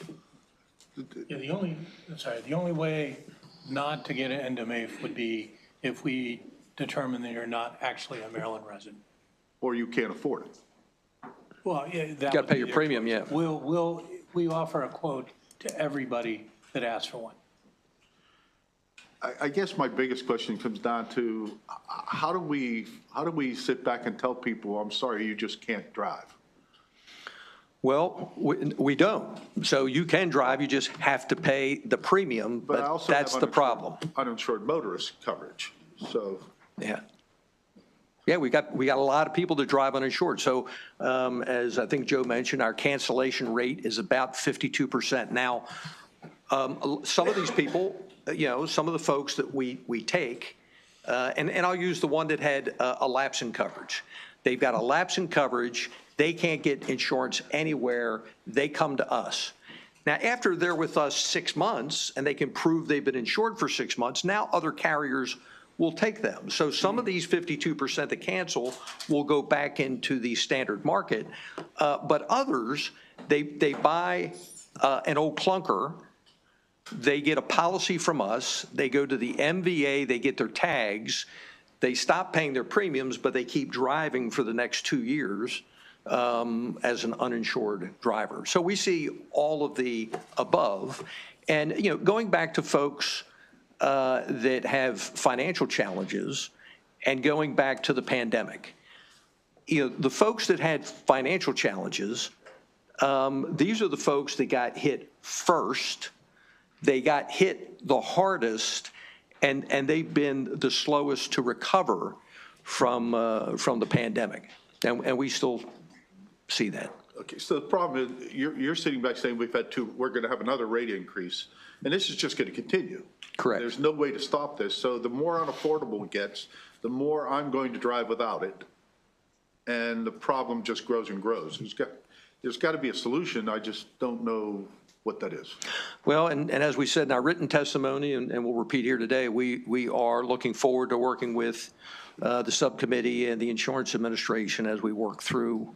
[SPEAKER 8] Yeah, the only way not to get into MAIF would be if we determine that you're not actually a Maryland resident.
[SPEAKER 10] Or you can't afford it.
[SPEAKER 8] Well, yeah,
[SPEAKER 7] You got to pay your premium, yeah.
[SPEAKER 8] We offer a quote to everybody that asks for one.
[SPEAKER 10] I guess my biggest question comes down to how do we sit back and tell people, I'm sorry, you just can't drive?
[SPEAKER 7] Well, we don't. So you can drive, you just have to pay the premium,
[SPEAKER 10] But I
[SPEAKER 7] but
[SPEAKER 10] also
[SPEAKER 7] that's
[SPEAKER 10] have
[SPEAKER 7] the problem.
[SPEAKER 10] uninsured motorist coverage, so.
[SPEAKER 7] Yeah. Yeah, we got a lot of people that drive uninsured. So as I think Joe mentioned, our cancellation rate is about 52%. Now, some of these people, some of the folks that we take, and I'll use the one that had a lapse in coverage. They've got a lapse in coverage. They can't get insurance anywhere. They come to us. Now, after they're with us 6 months and they can prove they've been insured for 6 months, now other carriers will take them. So some of these 52% that cancel will go back into the standard market, but others, they buy an old clunker they get a policy from us, they go to the MVA, they get their tags, they stop paying their premiums, but they keep driving for the next 2 years as an uninsured driver. So we see all of the above. And, you know, going back to folks that have financial challenges and going back to the pandemic, you know, the folks that had financial challenges, these are the folks that got hit first. They got hit the hardest, and they've been the slowest to recover from the pandemic. And we still see that.
[SPEAKER 10] Okay, so the problem is, you're sitting back saying we're going to have another rate increase, and this is just going to continue.
[SPEAKER 7] Correct.
[SPEAKER 10] There's no way to stop this. So the more unaffordable it gets, the more I'm going to drive without it, and the problem just grows and grows. There's got to be a solution. I just don't know what that is.
[SPEAKER 7] Well, and as we said in our written testimony, and we'll repeat here today, we are looking forward to working with the subcommittee and the insurance administration as we work through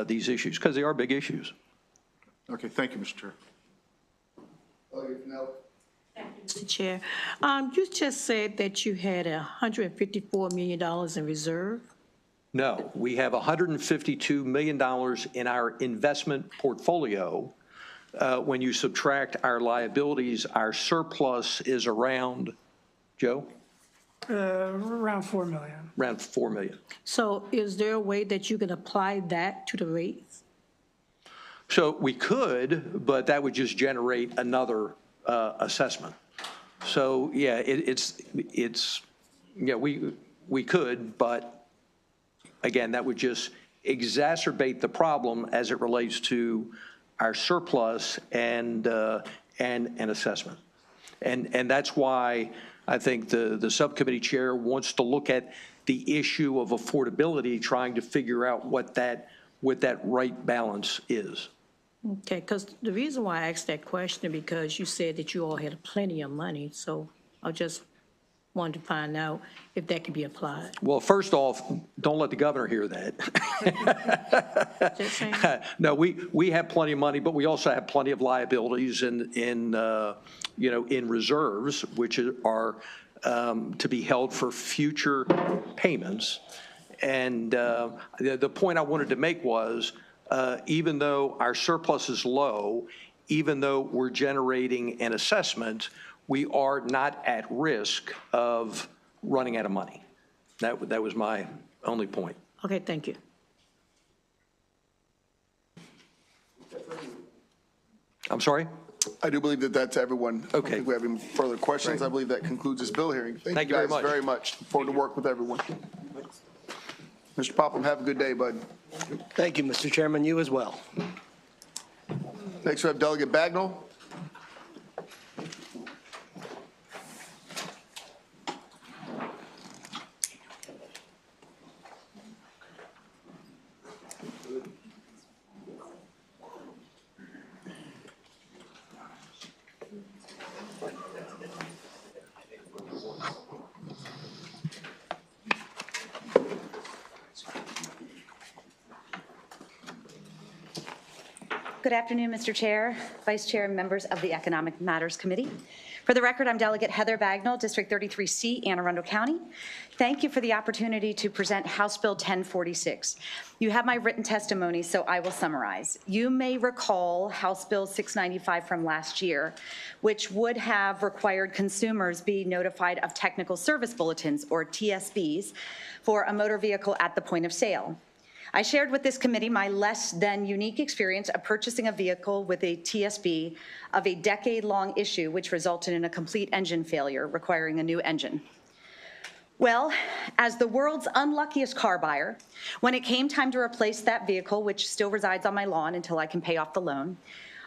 [SPEAKER 7] these issues, because they are big issues.
[SPEAKER 10] Okay, thank you, Mr. Chair.
[SPEAKER 11] Mr. Chair, you just said that you had $154 million in reserve.
[SPEAKER 7] No, we have $152 million in our investment portfolio. When you subtract our liabilities, our surplus is around, Joe?
[SPEAKER 9] Around $4 million.
[SPEAKER 7] Around $4 million.
[SPEAKER 11] So is there a way that you can apply that to the rates?
[SPEAKER 7] So we could, but that would just generate another assessment. So yeah, we could, but again, that would just exacerbate the problem as it relates to our surplus and assessment. And that's why I think the subcommittee chair wants to look at the issue of affordability, trying to figure out what that right balance is.
[SPEAKER 11] Okay, because the reason why I asked that question, because you said that you all had plenty of money, so I just wanted to find out if that could be applied.
[SPEAKER 7] Well, first off, don't let the governor hear that.
[SPEAKER 11] Just saying.
[SPEAKER 7] No, we have plenty of money, but we also have plenty of liabilities in reserves, which are to be held for future payments. And the point I wanted to make was, even though our surplus is low, even though we're generating an assessment, we are not at risk of running out of money. That was my only point.
[SPEAKER 11] Okay, thank you.
[SPEAKER 7] I'm sorry?
[SPEAKER 1] I do believe that that's everyone. I don't
[SPEAKER 7] Okay.
[SPEAKER 1] think we have any further questions. I believe that concludes this bill hearing.
[SPEAKER 7] Thank you very
[SPEAKER 1] guys
[SPEAKER 7] much.
[SPEAKER 1] very much. Look forward to work with everyone. Mr. Popham, have a good day, bud.
[SPEAKER 4] Thank you, Mr. Chairman. You as well.
[SPEAKER 1] Next, we have Delegate Bagnall.
[SPEAKER 12] Good afternoon, Mr. Chair, Vice Chair, and members of the Economic Matters Committee. For the record, I'm Delegate Heather Bagnall, District 33C, Anne Arundel County. Thank you for the opportunity to present House Bill 1046. You have my written testimony, so I will summarize. You may recall House Bill 695 from last year, which would have required consumers be notified of technical service bulletins, or TSBs, for a motor vehicle at the point of sale. I shared with this committee my less than unique experience of purchasing a vehicle with a TSB of a decade-long issue, which resulted in a complete engine failure requiring a new engine. Well, as the world's unluckiest car buyer, when it came time to replace that vehicle, which still resides on my lawn until I can pay off the loan,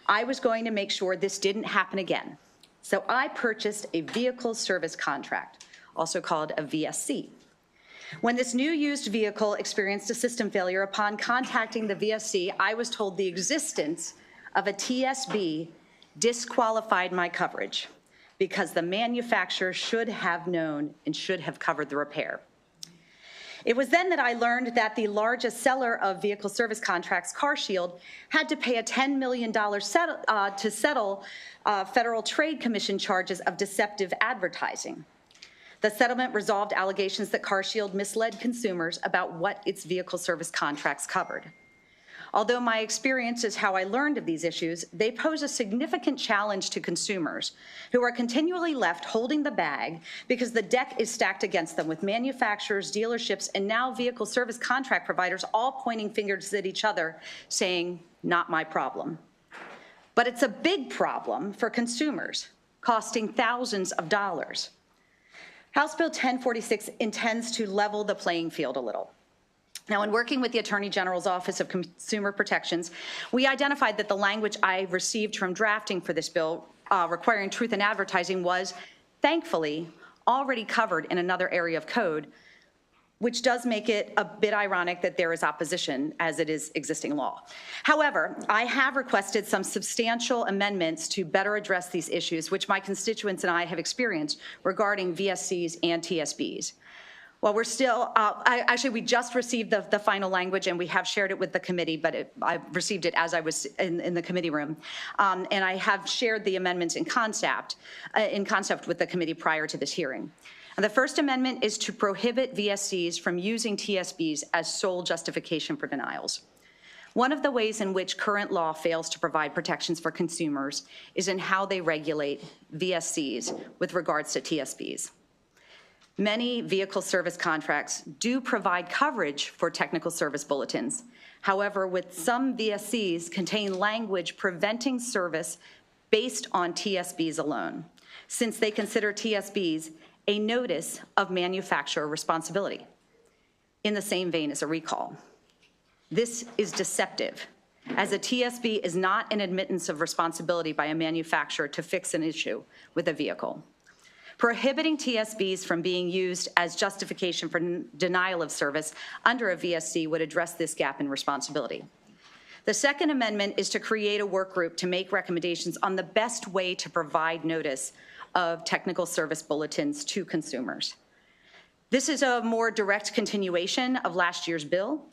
[SPEAKER 12] I was going to make sure this didn't happen again. So I purchased a vehicle service contract, also called a VSC. When this new used vehicle experienced a system failure, upon contacting the VSC, I was told the existence of a TSB disqualified my coverage because the manufacturer should have known and should have covered the repair. It was then that I learned that the largest seller of vehicle service contracts, CarShield, had to pay a $10 million to settle Federal Trade Commission charges of deceptive advertising. The settlement resolved allegations that CarShield misled consumers about what its vehicle service contracts covered. Although my experience is how I learned of these issues, they pose a significant challenge to consumers who are continually left holding the bag because the deck is stacked against them, with manufacturers, dealerships, and now vehicle service contract providers all pointing fingers at each other, saying, "Not my problem." But it's a big problem for consumers, costing thousands of dollars. House Bill 1046 intends to level the playing field a little. Now, in working with the Attorney General's Office of Consumer Protections, we identified that the language I received from drafting for this bill requiring truth in advertising was, thankfully, already covered in another area of code, which does make it a bit ironic that there is opposition as it is existing law. However, I have requested some substantial amendments to better address these issues, which my constituents and I have experienced regarding VSCs and TSBs. Well, we're still, actually, we just received the final language, and we have shared it with the committee, but I received it as I was in the committee room. And I have shared the amendments in concept with the committee prior to this hearing. And the first amendment is to prohibit VSCs from using TSBs as sole justification for denials. One of the ways in which current law fails to provide protections for consumers is in how they regulate VSCs with regards to TSBs. Many vehicle service contracts do provide coverage for technical service bulletins. However, with some VSCs contain language preventing service based on TSBs alone, since they consider TSBs a notice of manufacturer responsibility, in the same vein as a recall. This is deceptive, as a TSB is not an admittance of responsibility by a manufacturer to fix an issue with a vehicle. Prohibiting TSBs from being used as justification for denial of service under a VSC would address this gap in responsibility. The second amendment is to create a work group to make recommendations on the best way to provide notice of technical service bulletins to consumers. This is a more direct continuation of last year's bill.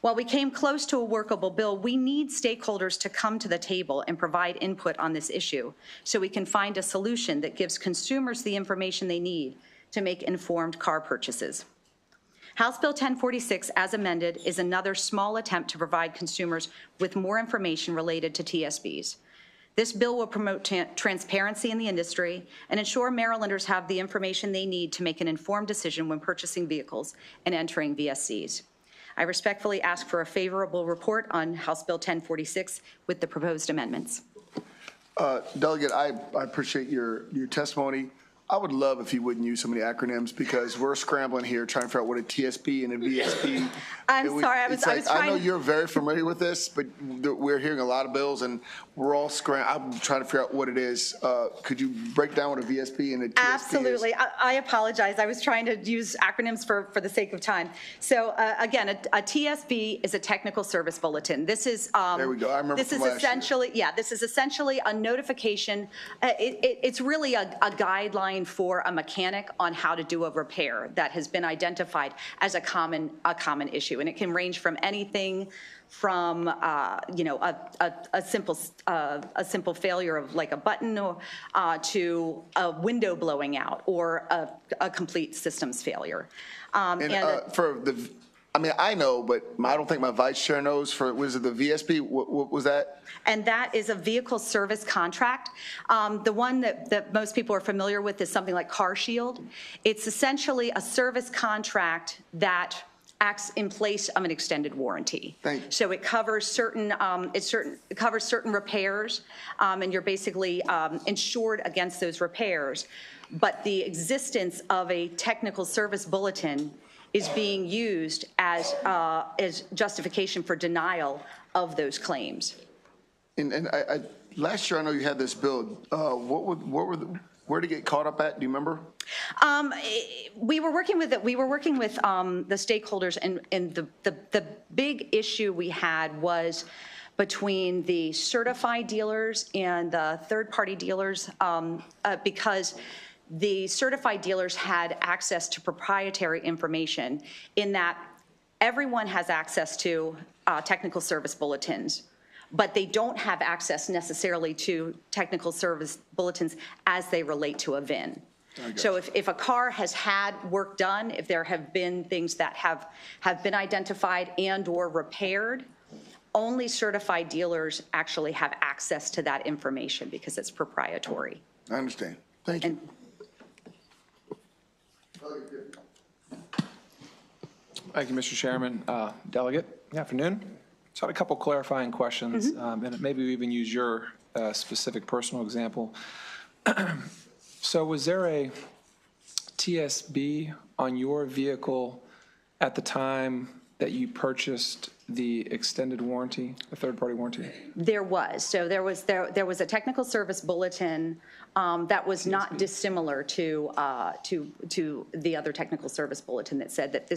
[SPEAKER 12] While we came close to a workable bill, we need stakeholders to come to the table and provide input on this issue so we can find a solution that gives consumers the information they need to make informed car purchases. House Bill 1046, as amended, is another small attempt to provide consumers with more information related to TSBs. This bill will promote transparency in the industry and ensure Marylanders have the information they need to make an informed decision when purchasing vehicles and entering VSCs. I respectfully ask for a favorable report on House Bill 1046 with the proposed amendments.
[SPEAKER 1] Delegate, I appreciate your testimony. I would love if you wouldn't use so many acronyms, because we're scrambling here trying to figure out what a TSB and a VSB.
[SPEAKER 12] I'm sorry, I was trying.
[SPEAKER 1] I know you're very familiar with this, but we're hearing a lot of bills, and we're all I'm trying to figure out what it is. Could you break down what a VSB and a TSB
[SPEAKER 12] Absolutely.
[SPEAKER 1] is?
[SPEAKER 12] I apologize. I was trying to use acronyms for the sake of time. So again, a TSB is a technical service bulletin. This is
[SPEAKER 1] there we go. I remember
[SPEAKER 12] this is essentially this is essentially a notification. It's really a guideline for a mechanic on how to do a repair that has been identified as a common issue, and it can range from anything from a simple failure of like a button, or to a window blowing out, or a complete systems failure.
[SPEAKER 1] I know, but I don't think my vice chair knows. Was it the VSB? What was that?
[SPEAKER 12] And that is a vehicle service contract. The one that most people are familiar with is something like CarShield. It's essentially a service contract that acts in place of an extended warranty.
[SPEAKER 1] Thank you.
[SPEAKER 12] So it covers certain repairs, and you're basically insured against those repairs. But the existence of a technical service bulletin is being used as justification for denial of those claims.
[SPEAKER 1] And last year, I know you had this bill. Where did it get caught up at? Do you remember?
[SPEAKER 12] We were working with the stakeholders, and the big issue we had was between the certified dealers and the third-party dealers, because the certified dealers had access to proprietary information in that everyone has access to technical service bulletins, but they don't have access necessarily to technical service bulletins as they relate to a VIN. So if a car has had work done, if there have been things that have been identified and or repaired, only certified dealers actually have access to that information because it's proprietary.
[SPEAKER 1] I understand. Thank you.
[SPEAKER 12] And
[SPEAKER 13] Thank you, Mr. Chairman. Delegate, good afternoon. Just had a couple clarifying questions, and maybe we even use your specific personal example. So was there a TSB on your vehicle at the time that you purchased the extended warranty, the third-party warranty?
[SPEAKER 12] there was. So there was a technical service bulletin that was not dissimilar to the other technical service bulletin that said that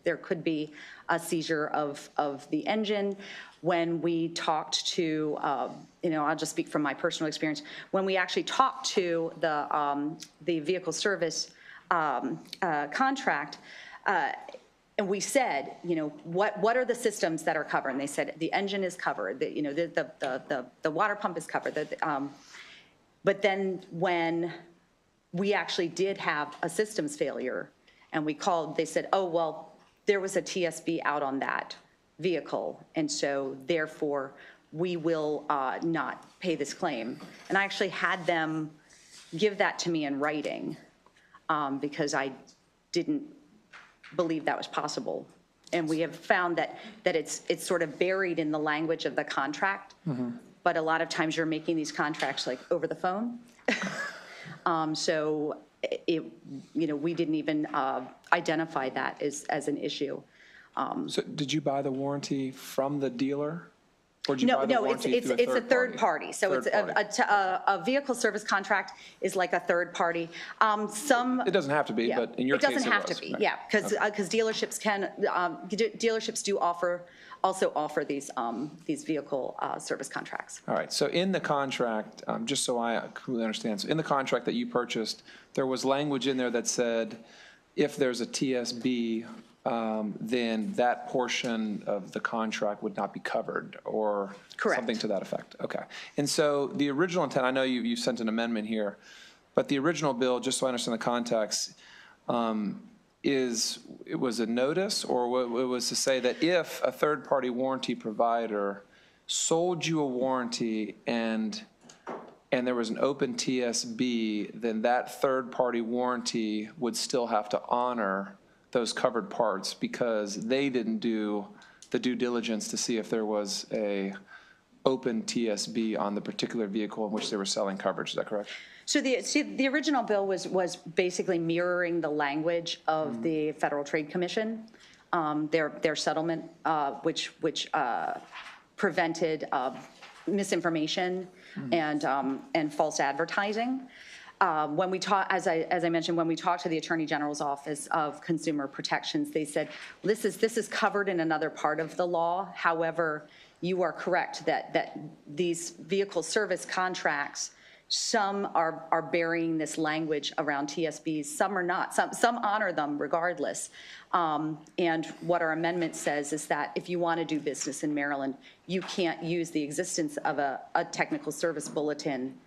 [SPEAKER 12] there could be a seizure of the engine. When we talked to, I'll just speak from my personal experience. When we actually talked to the vehicle service contract, and we said, what are the systems that are covered? And they said the engine is covered, the water pump is covered. But then when we actually did have a systems failure and we called, they said, oh, well, there was a TSB out on that vehicle, and so therefore we will not pay this claim. And I actually had them give that to me in writing because I didn't believe that was possible. And we have found that it's sort of buried in the language of the contract, but a lot of times you're making these contracts like over the phone. So we didn't even identify that as an issue.
[SPEAKER 13] So did you buy the warranty from the dealer? Or did you buy the
[SPEAKER 12] No,
[SPEAKER 13] warranty
[SPEAKER 12] it's
[SPEAKER 13] through
[SPEAKER 12] a third party. So it's
[SPEAKER 13] Third party.
[SPEAKER 12] a vehicle service contract is like a third party.
[SPEAKER 13] It doesn't have to be,
[SPEAKER 12] Yeah.
[SPEAKER 13] but in your case it was.
[SPEAKER 12] It doesn't have to be,
[SPEAKER 13] Right.
[SPEAKER 12] yeah, because dealerships dealerships do also offer these vehicle service contracts.
[SPEAKER 13] All right, so in the contract, just so I clearly understand, so in the contract that you purchased, there was language in there that said, if there's a TSB, then that portion of the contract would not be covered, or
[SPEAKER 12] Correct.
[SPEAKER 13] something to that effect. Okay. And so the original intent, I know you sent an amendment here, but the original bill, just so I understand the context, it was a notice, or it was to say that if a third-party warranty provider sold you a warranty and there was an open TSB, then that third-party warranty would still have to honor those covered parts because they didn't do the due diligence to see if there was a open TSB on the particular vehicle in which they were selling coverage. Is that correct?
[SPEAKER 12] So the original bill was basically mirroring the language of the Federal Trade Commission, their settlement, which prevented misinformation and false advertising. When we talk, as I mentioned, when we talked to the Attorney General's Office of Consumer Protections, they said this is covered in another part of the law. However, you are correct that these vehicle service contracts, some are burying this language around TSBs, some are not. Some honor them regardless. And what our amendment says is that if you want to do business in Maryland, you can't use the existence of a technical service bulletin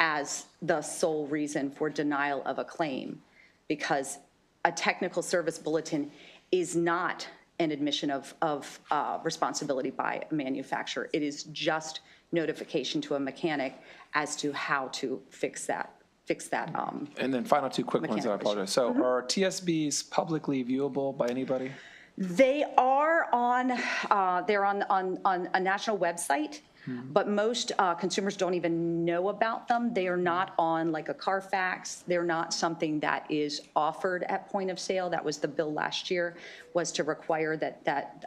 [SPEAKER 12] as the sole reason for denial of a claim, because a technical service bulletin is not an admission of responsibility by a manufacturer. It is just notification to a mechanic as to how to fix that.
[SPEAKER 13] And then final two quick ones, and I apologize. So are TSBs publicly viewable by anybody?
[SPEAKER 12] They are on a national website, but most consumers don't even know about them. They are not on like a Carfax. They're not something that is offered at point of sale. That was the bill last year, was to require that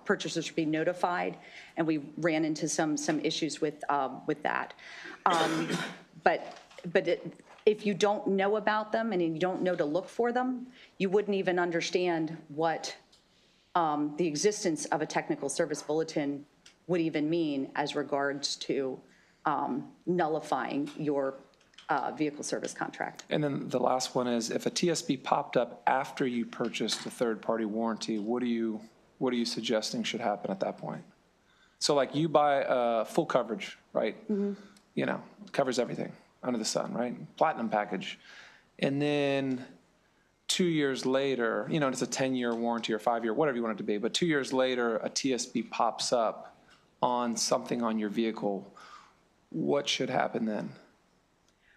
[SPEAKER 12] purchasers be notified, and we ran into some issues with that. If you don't know about them and you don't know to look for them, you wouldn't even understand what the existence of a technical service bulletin would even mean as regards to nullifying your vehicle service contract.
[SPEAKER 13] And then the last one is, if a TSB popped up after you purchased the third-party warranty, what are you suggesting should happen at that point? So like you buy full coverage, right? You know, covers everything under the sun, right? Platinum package. And then 2 years later, you know, it's a 10-year warranty or 5-year, whatever you want it to be, but 2 years later, a TSB pops up on something on your vehicle. What should happen then?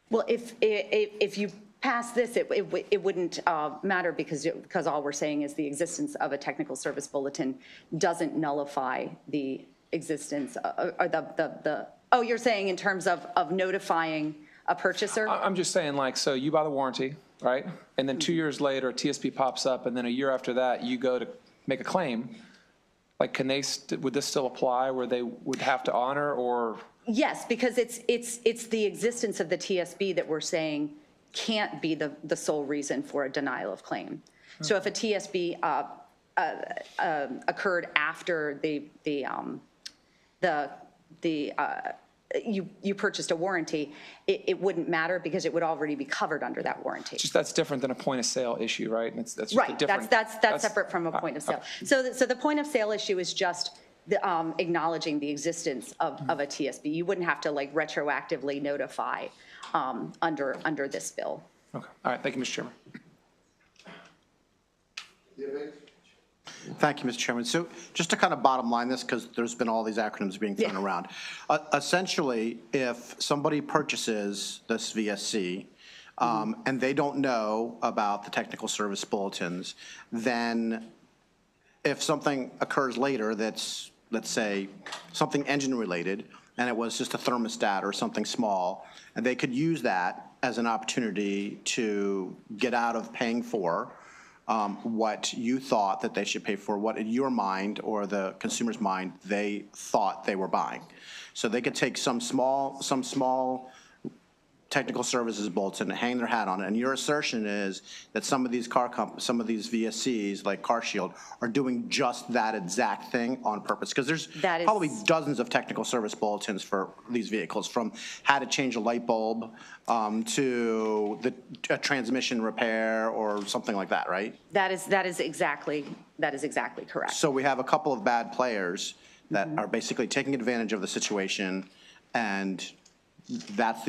[SPEAKER 12] Well, if you pass this, it wouldn't matter because all we're saying is the existence of a technical service bulletin doesn't nullify the existence or oh, you're saying in terms of notifying a purchaser?
[SPEAKER 13] I'm just saying, like, so you buy the warranty, right? And then 2 years later, a TSB pops up, and then a year after that, you go to make a claim. Like, can they, would this still apply where they would have to honor, or?
[SPEAKER 12] Yes, because it's the existence of the TSB that we're saying can't be the sole reason for a denial of claim. So if a TSB occurred after you purchased a warranty, it wouldn't matter because it would already be covered under that warranty.
[SPEAKER 13] Just that's different than a point of sale issue, right? And that's just a
[SPEAKER 12] Right,
[SPEAKER 13] different.
[SPEAKER 12] that's separate from a point of sale. So the point of sale issue is just acknowledging the existence of a TSB. You wouldn't have to like retroactively notify under this bill.
[SPEAKER 13] Okay, all right, thank you, Mr. Chairman.
[SPEAKER 2] Thank you, Mr. Chairman. So just to kind of bottom line this, because there's been all these acronyms being thrown around. Essentially, if somebody purchases this VSC and they don't know about the technical service bulletins, then if something occurs later that's, let's say, something engine related, and it was just a thermostat or something small, and they could use that as an opportunity to get out of paying for what you thought that they should pay for, what in your mind or the consumer's mind they thought they were buying. So they could take some small technical services bulletin and hang their hat on it. And your assertion is that some of these some of these VSCs like CarShield are doing just that exact thing on purpose. Because there's probably dozens of technical service bulletins for these vehicles, from how to change a light bulb to a transmission repair or something like that, right?
[SPEAKER 12] That is exactly correct.
[SPEAKER 2] So we have a couple of bad players that are basically taking advantage of the situation, and that's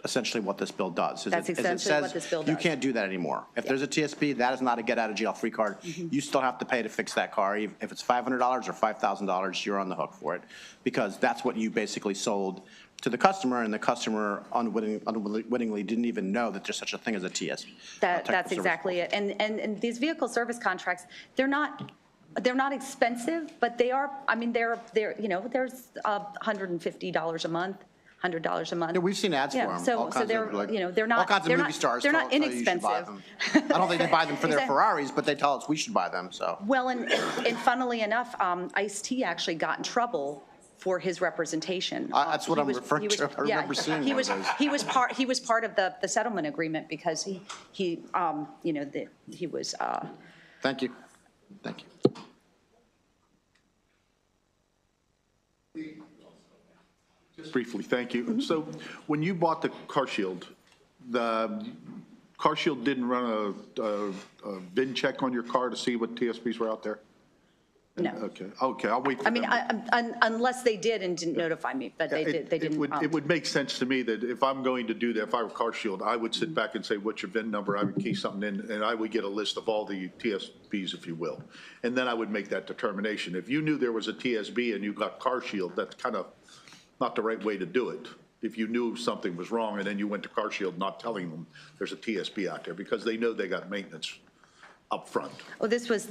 [SPEAKER 2] essentially what this bill does.
[SPEAKER 12] That's essentially what this bill does.
[SPEAKER 2] You can't do that anymore. If there's a TSB, that is not a get-out-of-jail-free card. You still have to pay to fix that car. If it's $500 or $5,000, you're on the hook for it, because that's what you basically sold to the customer, and the customer unwittingly didn't even know that there's such a thing as a TSB.
[SPEAKER 12] That's exactly it. And these vehicle service contracts, they're not expensive, but they are, I mean, they're you know, there's $150 a month, $100 a month.
[SPEAKER 2] Yeah, we've seen ads for them.
[SPEAKER 12] So they're, you know, they're not,
[SPEAKER 2] all kinds of movie stars.
[SPEAKER 12] They're not inexpensive.
[SPEAKER 2] I don't think they buy them for their Ferraris, but they tell us we should buy them. So
[SPEAKER 12] well, and funnily enough, Ice-T actually got in trouble for his representation.
[SPEAKER 2] That's what I'm referring to. I remember seeing
[SPEAKER 12] he
[SPEAKER 2] those.
[SPEAKER 12] He was part of the settlement agreement because he you know, he was.
[SPEAKER 2] Thank you. Thank you.
[SPEAKER 10] Just briefly, thank you. So when you bought the CarShield, the CarShield didn't run a VIN check on your car to see what TSBs were out there?
[SPEAKER 12] No.
[SPEAKER 10] Okay, I'll wait for them.
[SPEAKER 12] I mean, unless they did and didn't notify me, but they didn't.
[SPEAKER 10] It would make sense to me that if I'm going to do that, if I were CarShield, I would sit back and say, what's your VIN number? I would key something in, and I would get a list of all the TSBs, if you will. And then I would make that determination. If you knew there was a TSB and you got CarShield, that's kind of not the right way to do it. If you knew something was wrong and then you went to CarShield not telling them there's a TSB out there, because they know they got maintenance up front.
[SPEAKER 12] Oh, this was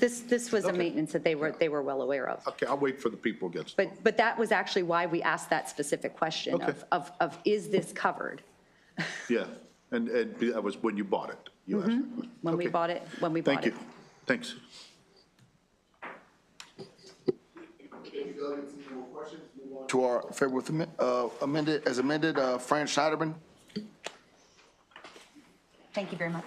[SPEAKER 12] a maintenance that they were well aware of.
[SPEAKER 10] Okay, I'll wait for the people against.
[SPEAKER 12] But that was actually why we asked that specific question of is this covered?
[SPEAKER 10] Yeah, and that was when you bought it. You asked that question.
[SPEAKER 12] When we bought it.
[SPEAKER 10] Thank you. Thanks.
[SPEAKER 1] To our February amended, Fran Schneiderman.
[SPEAKER 12] Thank you very much.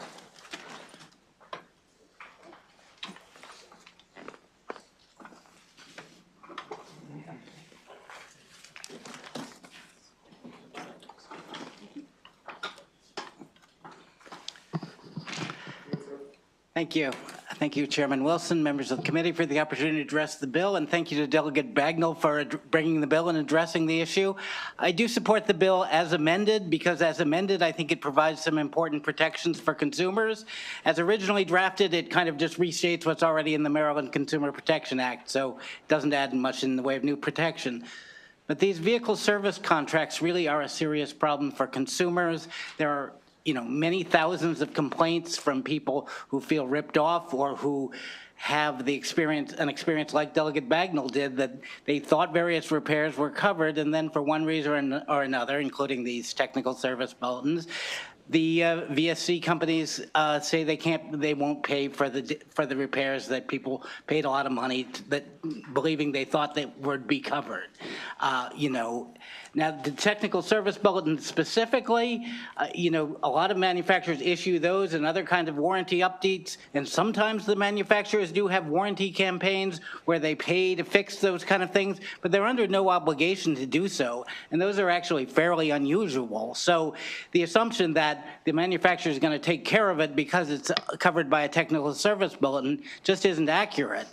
[SPEAKER 14] Thank you. Thank you, Chairman Wilson, members of the committee, for the opportunity to address the bill, and thank you to Delegate Bagnall for bringing the bill and addressing the issue. I do support the bill as amended because as amended, I think it provides some important protections for consumers. As originally drafted, it kind of just restates what's already in the Maryland Consumer Protection Act, so it doesn't add much in the way of new protection. But these vehicle service contracts really are a serious problem for consumers. There are many thousands of complaints from people who feel ripped off or who have an experience like Delegate Bagnall did, that they thought various repairs were covered, and then for one reason or another, including these technical service bulletins, the VSC companies say they won't pay for the repairs that people paid a lot of money believing they thought that would be covered. Now, the technical service bulletin specifically, a lot of manufacturers issue those and other kinds of warranty updates, and sometimes the manufacturers do have warranty campaigns where they pay to fix those kind of things, but they're under no obligation to do so, and those are actually fairly unusual. So the assumption that the manufacturer is going to take care of it because it's covered by a technical service bulletin just isn't accurate.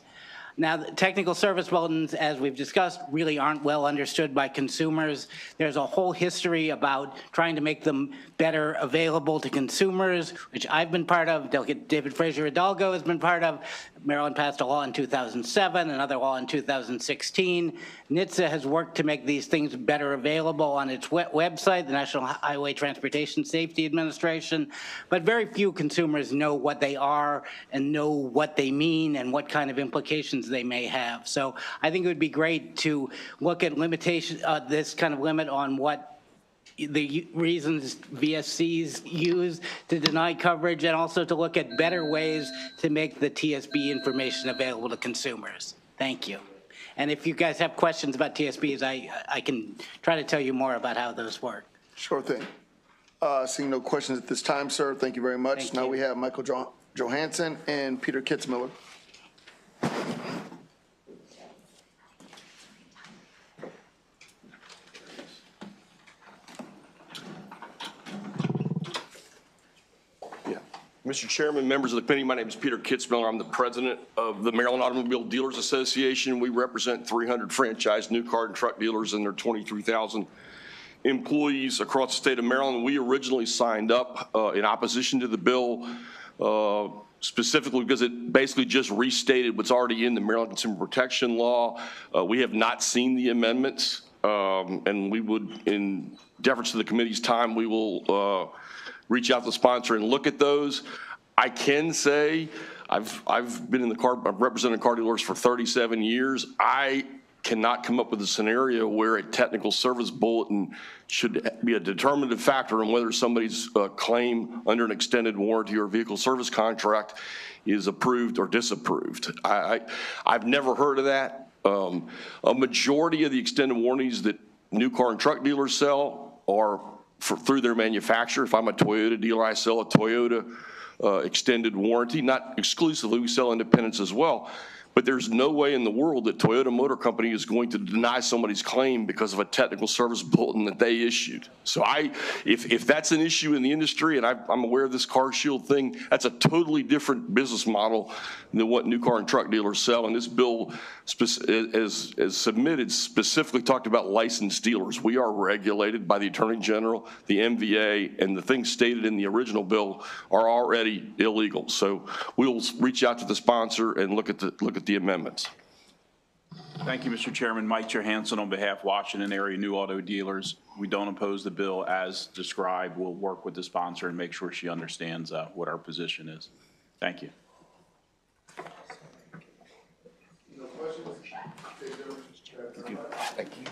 [SPEAKER 14] Now, the technical service bulletins, as we've discussed, really aren't well understood by consumers. There's a whole history about trying to make them better available to consumers, which I've been part of. Delegate David Fraser Hidalgo has been part of. Maryland passed a law in 2007, another law in 2016. NHTSA has worked to make these things better available on its website, the National Highway Transportation Safety Administration, but very few consumers know what they are and know what they mean and what kind of implications they may have. So I think it would be great to look at this kind of limit on what the reasons VSCs use to deny coverage, and also to look at better ways to make the TSB information available to consumers. Thank you. And if you guys have questions about TSBs, I can try to tell you more about how those work.
[SPEAKER 1] Sure thing. Seeing no questions at this time, sir, thank you very much. Now we have Michael Johansson and Peter Kitzmiller.
[SPEAKER 15] Mr. Chairman, members of the committee, my name is Peter Kitzmiller. I'm the president of the Maryland Automobile Dealers Association. We represent 300 franchised new car and truck dealers and their 23,000 employees across the state of Maryland. We originally signed up in opposition to the bill specifically because it basically just restated what's already in the Maryland Consumer Protection Law. We have not seen the amendments, and we would, in deference to the committee's time, we will reach out to the sponsor and look at those. I can say I've been in the car, I've represented car dealers for 37 years. I cannot come up with a scenario where a technical service bulletin should be a determinative factor in whether somebody's claim under an extended warranty or vehicle service contract is approved or disapproved. I've never heard of that. A majority of the extended warranties that new car and truck dealers sell are through their manufacturer. If I'm a Toyota dealer, I sell a Toyota extended warranty. Not exclusively, we sell independents as well. But there's no way in the world that Toyota Motor Company is going to deny somebody's claim because of a technical service bulletin that they issued. So if that's an issue in the industry, and I'm aware of this Car Shield thing, that's a totally different business model than what new car and truck dealers sell. And this bill, as submitted, specifically talked about licensed dealers. We are regulated by the Attorney General, the MVA, and the things stated in the original bill are already illegal. So we'll reach out to the sponsor and look at the amendments.
[SPEAKER 16] Thank you, Mr. Chairman. Mike Johansson on behalf of Washington area new auto dealers. We don't oppose the bill as described. We'll work with the sponsor and make sure she understands what our position is. Thank you.
[SPEAKER 1] No questions?
[SPEAKER 15] Thank you.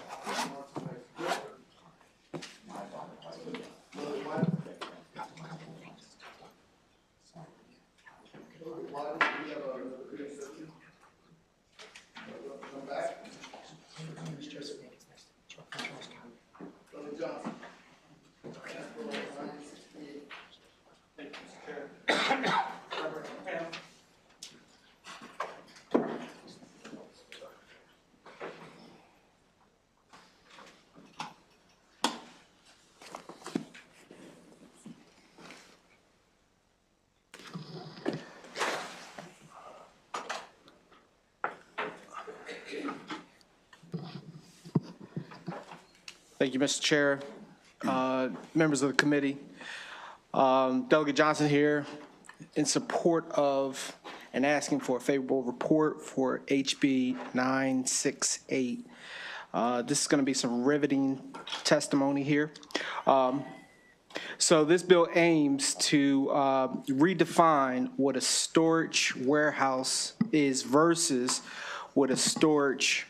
[SPEAKER 17] Thank you, Mr. Chair. Members of the committee. Delegate Johnson here in support of and asking for a favorable report for HB 968. This is going to be some riveting testimony here. So this bill aims to redefine what a storage warehouse is versus what a self-storage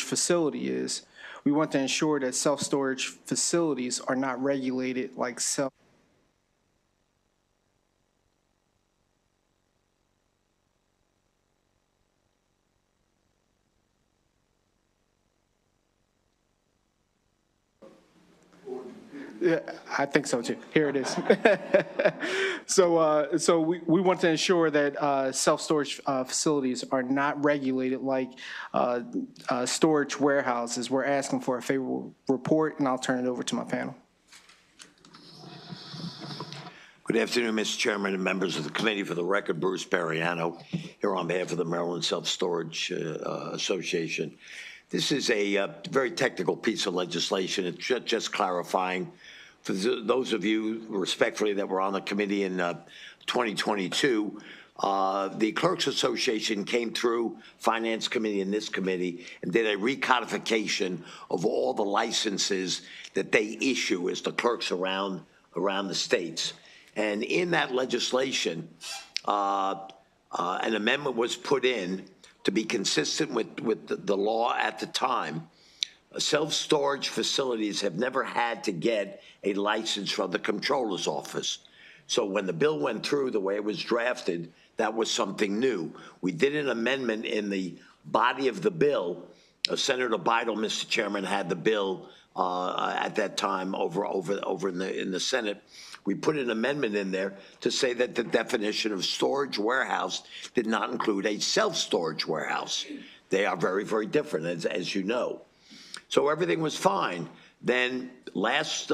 [SPEAKER 17] facility is. We want to ensure that self-storage facilities are not regulated like Yeah, I think so too. Here it is. So we want to ensure that self-storage facilities are not regulated like storage warehouses. We're asking for a favorable report, and I'll turn it over to my panel.
[SPEAKER 18] Good afternoon, Mr. Chairman and members of the committee. For the record, Bruce Bariano, here on behalf of the Maryland Self-Storage Association. This is a very technical piece of legislation. It's just clarifying for those of you respectfully that were on the committee in 2022, the Clerks Association came through Finance Committee and this committee and did a recodification of all the licenses that they issue as the clerks around the states. And in that legislation, an amendment was put in to be consistent with the law at the time. Self-storage facilities have never had to get a license from the Comptroller's Office. So when the bill went through the way it was drafted, that was something new. We did an amendment in the body of the bill. Senator Bidel, Mr. Chairman, had the bill at that time over in the Senate. We put an amendment in there to say that the definition of storage warehouse did not include a self-storage warehouse. They are very, very different, as you know. So everything was fine. Then last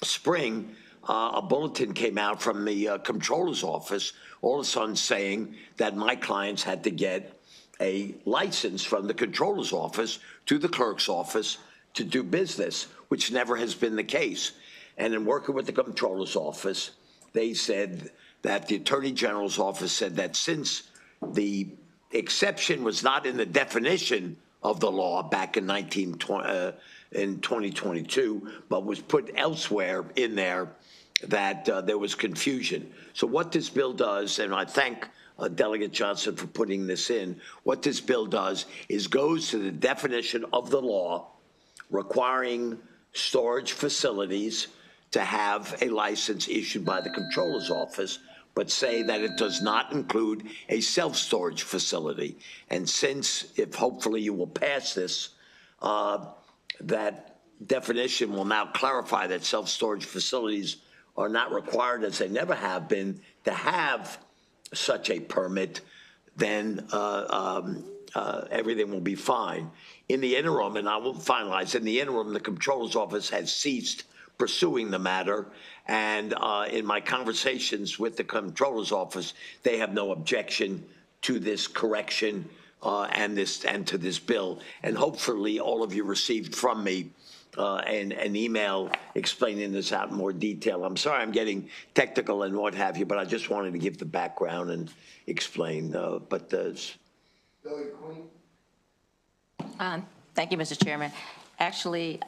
[SPEAKER 18] spring, a bulletin came out from the Comptroller's Office, all of a sudden saying that my clients had to get a license from the Comptroller's Office to the Clerk's Office to do business, which never has been the case. And in working with the Comptroller's Office, they said that the Attorney General's office said that since the exception was not in the definition of the law back in 2022, but was put elsewhere in there, that there was confusion. So what this bill does, and I thank Delegate Johnson for putting this in, what this bill does is goes to the definition of the law requiring storage facilities to have a license issued by the Comptroller's Office, but say that it does not include a self-storage facility. And since, if hopefully you will pass this, that definition will now clarify that self-storage facilities are not required, as they never have been, to have such a permit, then everything will be fine. In the interim, and I will finalize, in the interim, the Comptroller's Office has ceased pursuing the matter, and in my conversations with the Comptroller's Office, they have no objection to this correction and to this bill. And hopefully all of you received from me an email explaining this out in more detail. I'm sorry I'm getting technical and what have you, but I just wanted to give the background and explain.
[SPEAKER 19] Thank you, Mr. Chairman. Actually,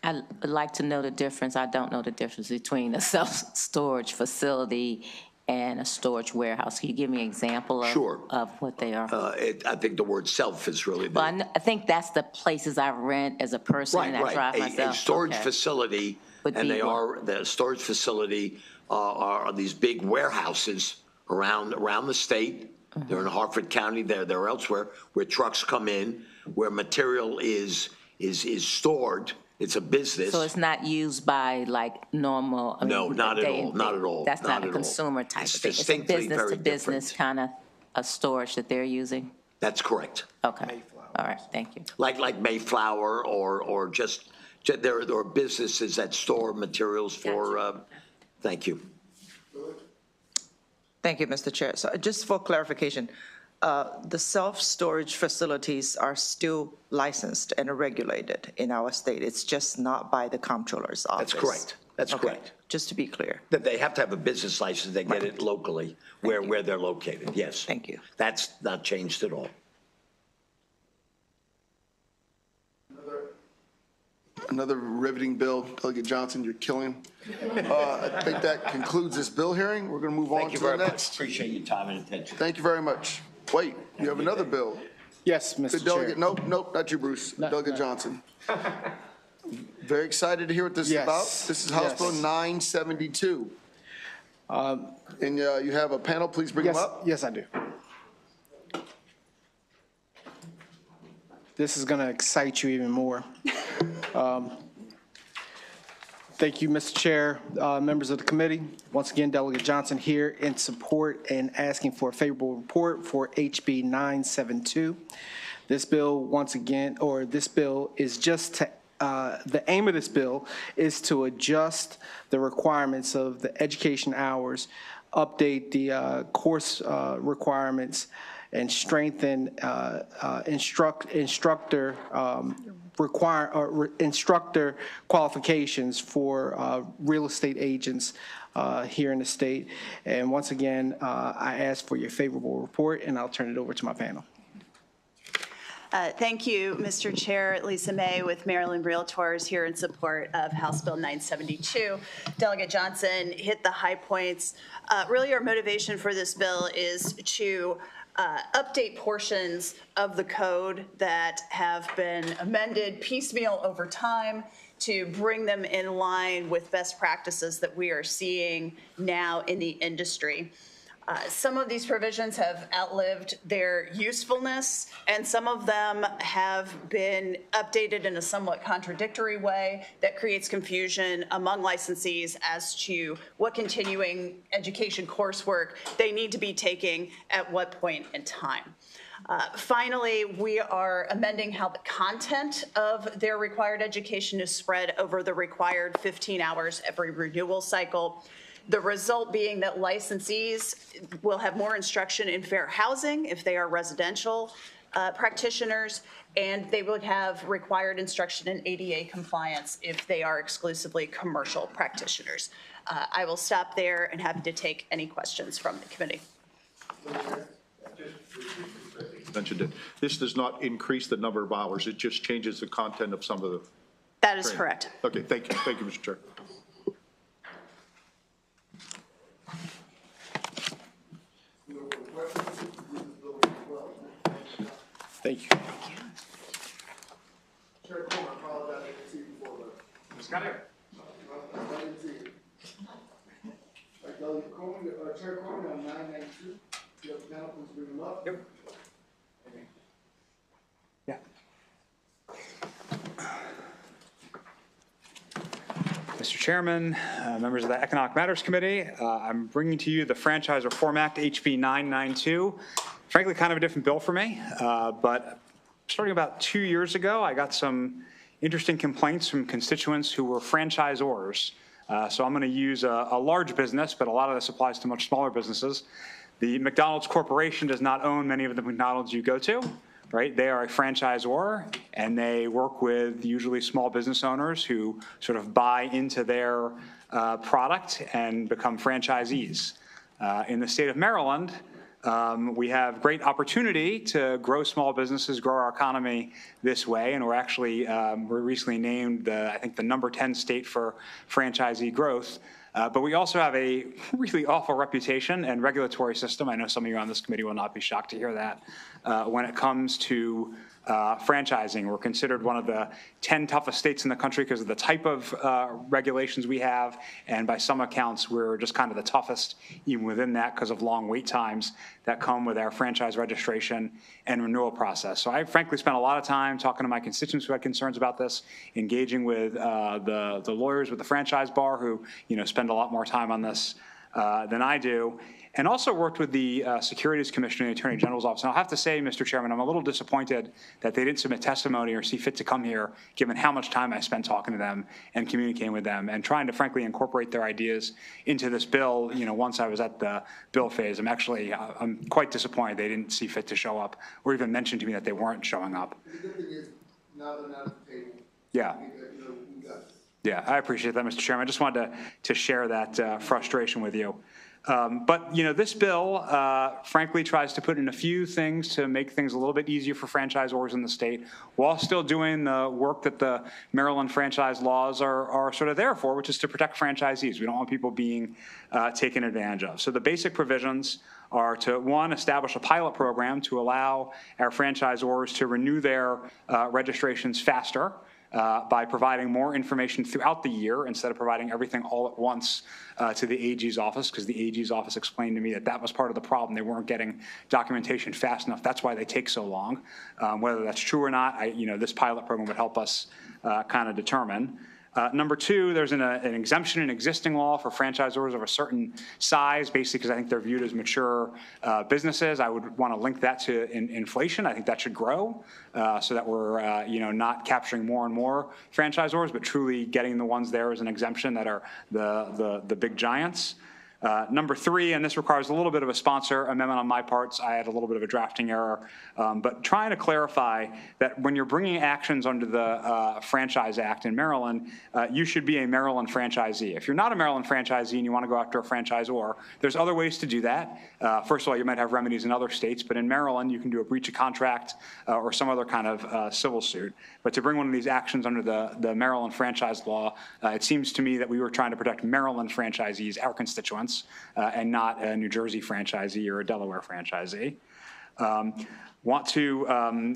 [SPEAKER 19] I'd like to know the difference. I don't know the difference between a self-storage facility and a storage warehouse. Can you give me an example of what they are?
[SPEAKER 18] I think the word self is really the...
[SPEAKER 19] Well, I think that's the places I rent as a person and I drive myself.
[SPEAKER 18] A storage facility, and they are, the storage facility are these big warehouses around the state. They're in Hartford County, they're elsewhere, where trucks come in, where material is stored. It's a business.
[SPEAKER 19] So it's not used by like normal?
[SPEAKER 18] No, not at all, not at all.
[SPEAKER 19] That's not a consumer type of thing. It's a business-to-business kind of a storage that they're using?
[SPEAKER 18] That's correct.
[SPEAKER 19] Okay. All right, thank you.
[SPEAKER 18] Like Mayflower or just there are businesses that store materials for, thank you.
[SPEAKER 20] Thank you, Mr. Chair. So just for clarification, the self-storage facilities are still licensed and regulated in our state. It's just not by the comptroller's office.
[SPEAKER 18] That's correct. That's
[SPEAKER 20] Okay,
[SPEAKER 18] correct.
[SPEAKER 20] just to be clear.
[SPEAKER 18] That they have to have a business license, they get it locally where they're located, yes.
[SPEAKER 20] Thank you.
[SPEAKER 18] That's not changed at all.
[SPEAKER 1] Another riveting bill. Delegate Johnson, you're killing. I think that concludes this bill hearing. We're going to move on
[SPEAKER 18] Thank you
[SPEAKER 1] to the
[SPEAKER 18] very much.
[SPEAKER 1] next.
[SPEAKER 18] Appreciate your time and attention.
[SPEAKER 1] Thank you very much. Wait, you have another bill.
[SPEAKER 17] Yes, Mr.
[SPEAKER 1] Good
[SPEAKER 17] Chair.
[SPEAKER 1] delegate, nope, not you, Bruce. Delegate Johnson. Very excited to hear what this is
[SPEAKER 17] Yes,
[SPEAKER 1] about. This is House
[SPEAKER 17] yes.
[SPEAKER 1] Bill 972. And you have a panel, please bring them up.
[SPEAKER 17] Yes, I do. This is going to excite you even more. Thank you, Mr. Chair, members of the committee. Once again, Delegate Johnson here in support and asking for a favorable report for HB 972. This bill, once again, or this bill is just to, the aim of this bill is to adjust the requirements of the education hours, update the course requirements, and strengthen instructor qualifications for real estate agents here in the state. And once again, I ask for your favorable report, and I'll turn it over to my panel.
[SPEAKER 21] Thank you, Mr. Chair. Lisa May with Maryland Realtors here in support of House Bill 972. Delegate Johnson hit the high points. Really, our motivation for this bill is to update portions of the code that have been amended piecemeal over time to bring them in line with best practices that we are seeing now in the industry. Some of these provisions have outlived their usefulness, and some of them have been updated in a somewhat contradictory way that creates confusion among licensees as to what continuing education coursework they need to be taking at what point in time. Finally, we are amending how the content of their required education is spread over the required 15 hours every renewal cycle. The result being that licensees will have more instruction in fair housing if they are residential practitioners, and they would have required instruction in ADA compliance if they are exclusively commercial practitioners. I will stop there and happy to take any questions from the committee.
[SPEAKER 10] Mentioned it. This does not increase the number of hours. It just changes the content of some of the.
[SPEAKER 21] That is
[SPEAKER 10] training.
[SPEAKER 21] correct.
[SPEAKER 10] Okay, thank you. Thank you, Mr. Chair.
[SPEAKER 17] Thank you.
[SPEAKER 1] Chair Coleman, I apologize, I didn't see you before, but.
[SPEAKER 22] Ms. Scudder?
[SPEAKER 1] I didn't see you. Delegate Coleman, Chair Coleman on 992. You have a panel, please bring them up. Yep.
[SPEAKER 22] Mr. Chairman, members of the Economic Matters Committee, I'm bringing to you the Franchise Reform Act, HB 992. Frankly, kind of a different bill for me, but starting about 2 years ago, I got some interesting complaints from constituents who were franchisors. So I'm going to use a large business, but a lot of this applies to much smaller businesses. The McDonald's Corporation does not own many of the McDonald's you go to, right? They are a franchisor, and they work with usually small business owners who sort of buy into their product and become franchisees. In the state of Maryland, we have great opportunity to grow small businesses, grow our economy this way, and we're actually, we're recently named, I think, the number 10 state for franchisee growth. But we also have a really awful reputation and regulatory system. I know some of you on this committee will not be shocked to hear that. When it comes to franchising, we're considered one of the 10 toughest states in the country because of the type of regulations we have, and by some accounts, we're just kind of the toughest even within that because of long wait times that come with our franchise registration and renewal process. So I frankly spent a lot of time talking to my constituents who had concerns about this, engaging with the lawyers with the franchise bar who spend a lot more time on this than I do. and also worked with the Securities Commissioner and the Attorney General's office. And I'll have to say, Mr. Chairman, I'm a little disappointed that they didn't submit testimony or see fit to come here, given how much time I spent talking to them and communicating with them and trying to, frankly, incorporate their ideas into this bill. Once I was at the bill phase, I'm quite disappointed they didn't see fit to show up or even mention to me that they weren't showing up.
[SPEAKER 1] The good thing is, now they're not at the table.
[SPEAKER 22] Yeah.
[SPEAKER 1] We got it.
[SPEAKER 22] Yeah, I appreciate that, Mr. Chairman. I just wanted to share that frustration with you. But this bill, frankly, tries to put in a few things to make things a little bit easier for franchisors in the state, while still doing the work that the Maryland franchise laws are sort of there for, which is to protect franchisees. We don't want people being taken advantage of. So the basic provisions are to, one, establish a pilot program to allow our franchisors to renew their registrations faster, by providing more information throughout the year instead of providing everything all at once to the AG's office, because the AG's office explained to me that was part of the problem. They weren't getting documentation fast enough. That's why they take so long. Whether that's true or not, this pilot program would help us kind of determine. Number two, there's an exemption in existing law for franchisors of a certain size, basically because I think they're viewed as mature businesses. I would want to link that to inflation. I think that should grow so that we're not capturing more and more franchisors, but truly getting the ones there as an exemption that are the big giants. Number three, and this requires a little bit of a sponsor amendment on my part. I had a little bit of a drafting error, but trying to clarify that when you're bringing actions under the Franchise Act in Maryland, you should be a Maryland franchisee. If you're not a Maryland franchisee and you want to go after a franchisor, there's other ways to do that. First of all, you might have remedies in other states, but in Maryland, you can do a breach of contract or some other kind of civil suit. But to bring one of these actions under the Maryland franchise law, it seems to me that we were trying to protect Maryland franchisees, our constituents, and not a New Jersey franchisee or a Delaware franchisee. Want to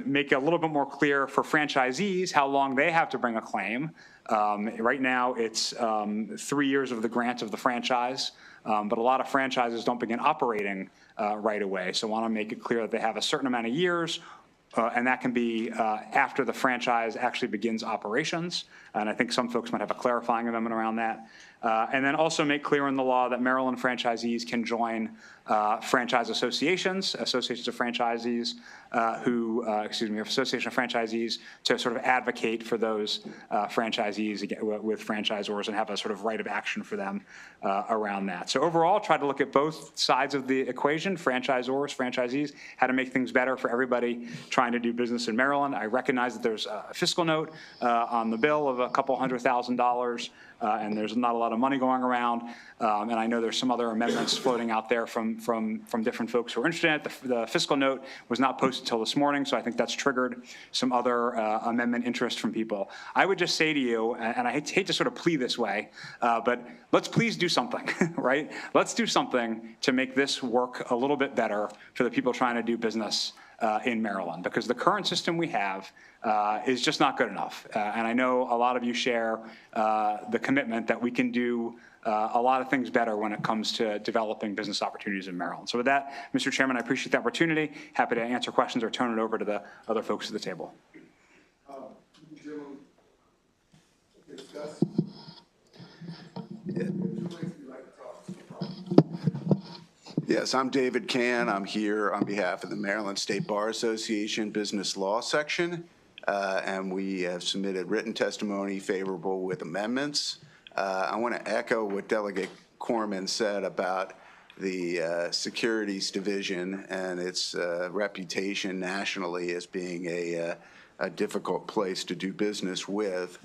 [SPEAKER 22] make it a little bit more clear for franchisees how long they have to bring a claim. Right now, it's 3 years of the grant of the franchise, but a lot of franchises don't begin operating right away. So want to make it clear that they have a certain amount of years, and that can be after the franchise actually begins operations. And I think some folks might have a clarifying amendment around that. And then also make clear in the law that Maryland franchisees can join franchise associations of franchisees association of franchisees to sort of advocate for those franchisees with franchisors and have a sort of right of action for them around that. So overall, try to look at both sides of the equation, franchisors, franchisees, how to make things better for everybody trying to do business in Maryland. I recognize that there's a fiscal note on the bill of a couple $100,000, and there's not a lot of money going around. And I know there's some other amendments floating out there from different folks who are interested in it. The fiscal note was not posted until this morning, so I think that's triggered some other amendment interest from people. I would just say to you, and I hate to sort of plea this way, but let's please do something, right? Let's do something to make this work a little bit better for the people trying to do business in Maryland, because the current system we have is just not good enough. And I know a lot of you share the commitment that we can do a lot of things better when it comes to developing business opportunities in Maryland. So with that, Mr. Chairman, I appreciate the opportunity. Happy to answer questions or turn it over to the other folks at the table.
[SPEAKER 3] Yes, I'm David Can. I'm here on behalf of the Maryland State Bar Association Business Law Section, and we have submitted written testimony favorable with amendments. I want to echo what Delegate Corman said about the Securities Division and its reputation nationally as being a difficult place to do business with.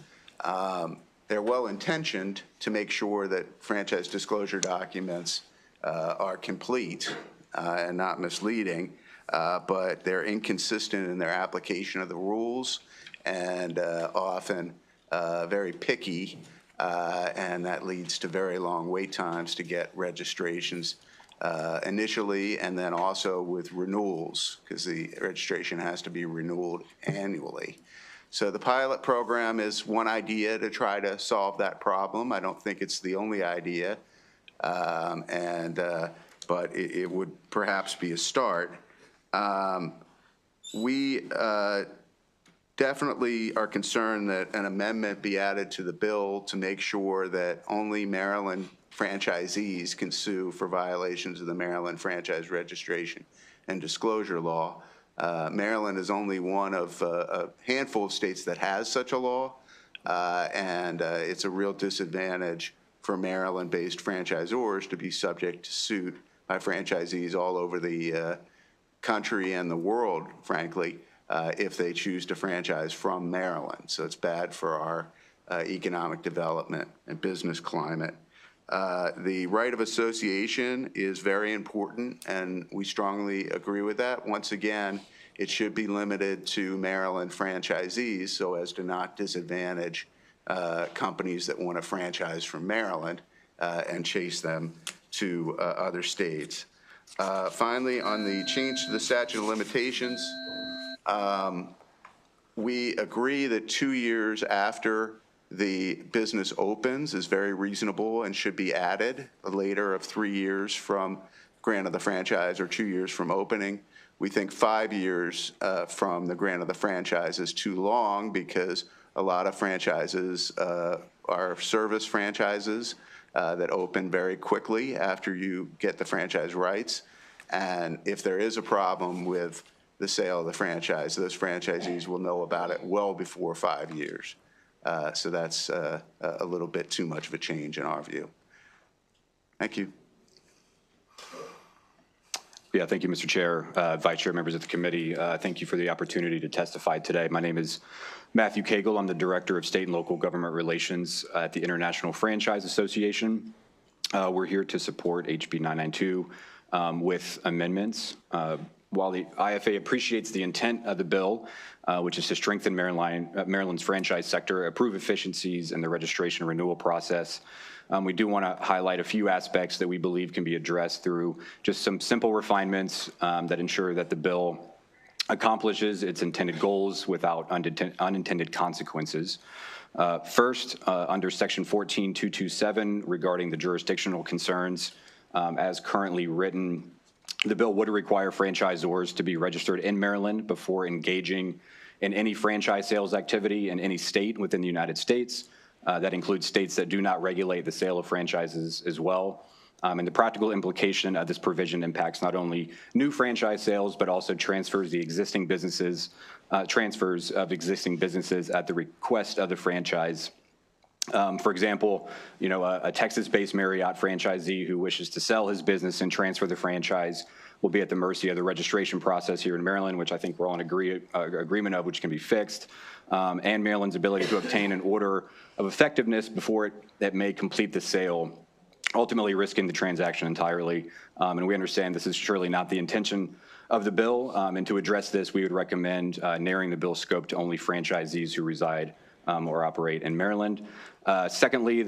[SPEAKER 3] They're well-intentioned to make sure that franchise disclosure documents are complete and not misleading, but they're inconsistent in their application of the rules and often very picky, and that leads to very long wait times to get registrations initially, and then also with renewals, because the registration has to be renewed annually. So the pilot program is one idea to try to solve that problem. I don't think it's the only idea, but it would perhaps be a start. We definitely are concerned that an amendment be added to the bill to make sure that only Maryland franchisees can sue for violations of the Maryland Franchise Registration and Disclosure Law. Maryland is only one of a handful of states that has such a law, and it's a real disadvantage for Maryland-based franchisors to be subject to suit by franchisees all over the country and the world, frankly, if they choose to franchise from Maryland. So it's bad for our economic development and business climate. The right of association is very important, and we strongly agree with that. Once again, it should be limited to Maryland franchisees so as to not disadvantage companies that want to franchise from Maryland and chase them to other states. Finally, on the change to the statute of limitations, we agree that 2 years after the business opens is very reasonable and should be added. Later of 3 years from grant of the franchise or 2 years from opening. We think 5 years from the grant of the franchise is too long because a lot of franchises are service franchises that open very quickly after you get the franchise rights. And if there is a problem with the sale of the franchise, those franchisees will know about it well before 5 years. So that's a little bit too much of a change in our view. Thank you.
[SPEAKER 5] Yeah, thank you, Mr. Chair, Vice Chair, members of the committee. Thank you for the opportunity to testify today. My name is Matthew Cagle. I'm the Director of State and Local Government Relations at the International Franchise Association. We're here to support HB 992 with amendments. While the IFA appreciates the intent of the bill, which is to strengthen Maryland's franchise sector, improve efficiencies in the registration renewal process, we do want to highlight a few aspects that we believe can be addressed through just some simple refinements that ensure that the bill accomplishes its intended goals without unintended consequences. First, under Section 14227 regarding the jurisdictional concerns, as currently written, the bill would require franchisors to be registered in Maryland before engaging in any franchise sales activity in any state within the United States. That includes states that do not regulate the sale of franchises as well. And the practical implication of this provision impacts not only new franchise sales, but also transfers of existing businesses at the request of the franchise. For example, a Texas-based Marriott franchisee who wishes to sell his business and transfer the franchise will be at the mercy of the registration process here in Maryland, which I think we're all in agreement of, which can be fixed, and Maryland's ability to obtain an order of effectiveness before it may complete the sale, ultimately risking the transaction entirely. And we understand this is surely not the intention of the bill, and to address this, we would recommend narrowing the bill's scope to only franchisees who reside or operate in Maryland. Secondly,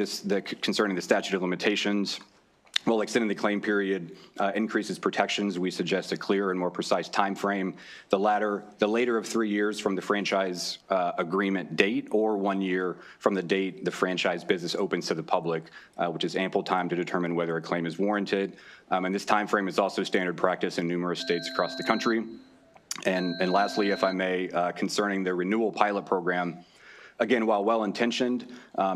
[SPEAKER 5] concerning the statute of limitations, while extending the claim period increases protections, we suggest a clearer and more precise time frame. The later of 3 years from the franchise agreement date, or 1 year from the date the franchise business opens to the public, which is ample time to determine whether a claim is warranted. And this time frame is also standard practice in numerous states across the country. And lastly, if I may, concerning the renewal pilot program, again, while well-intentioned,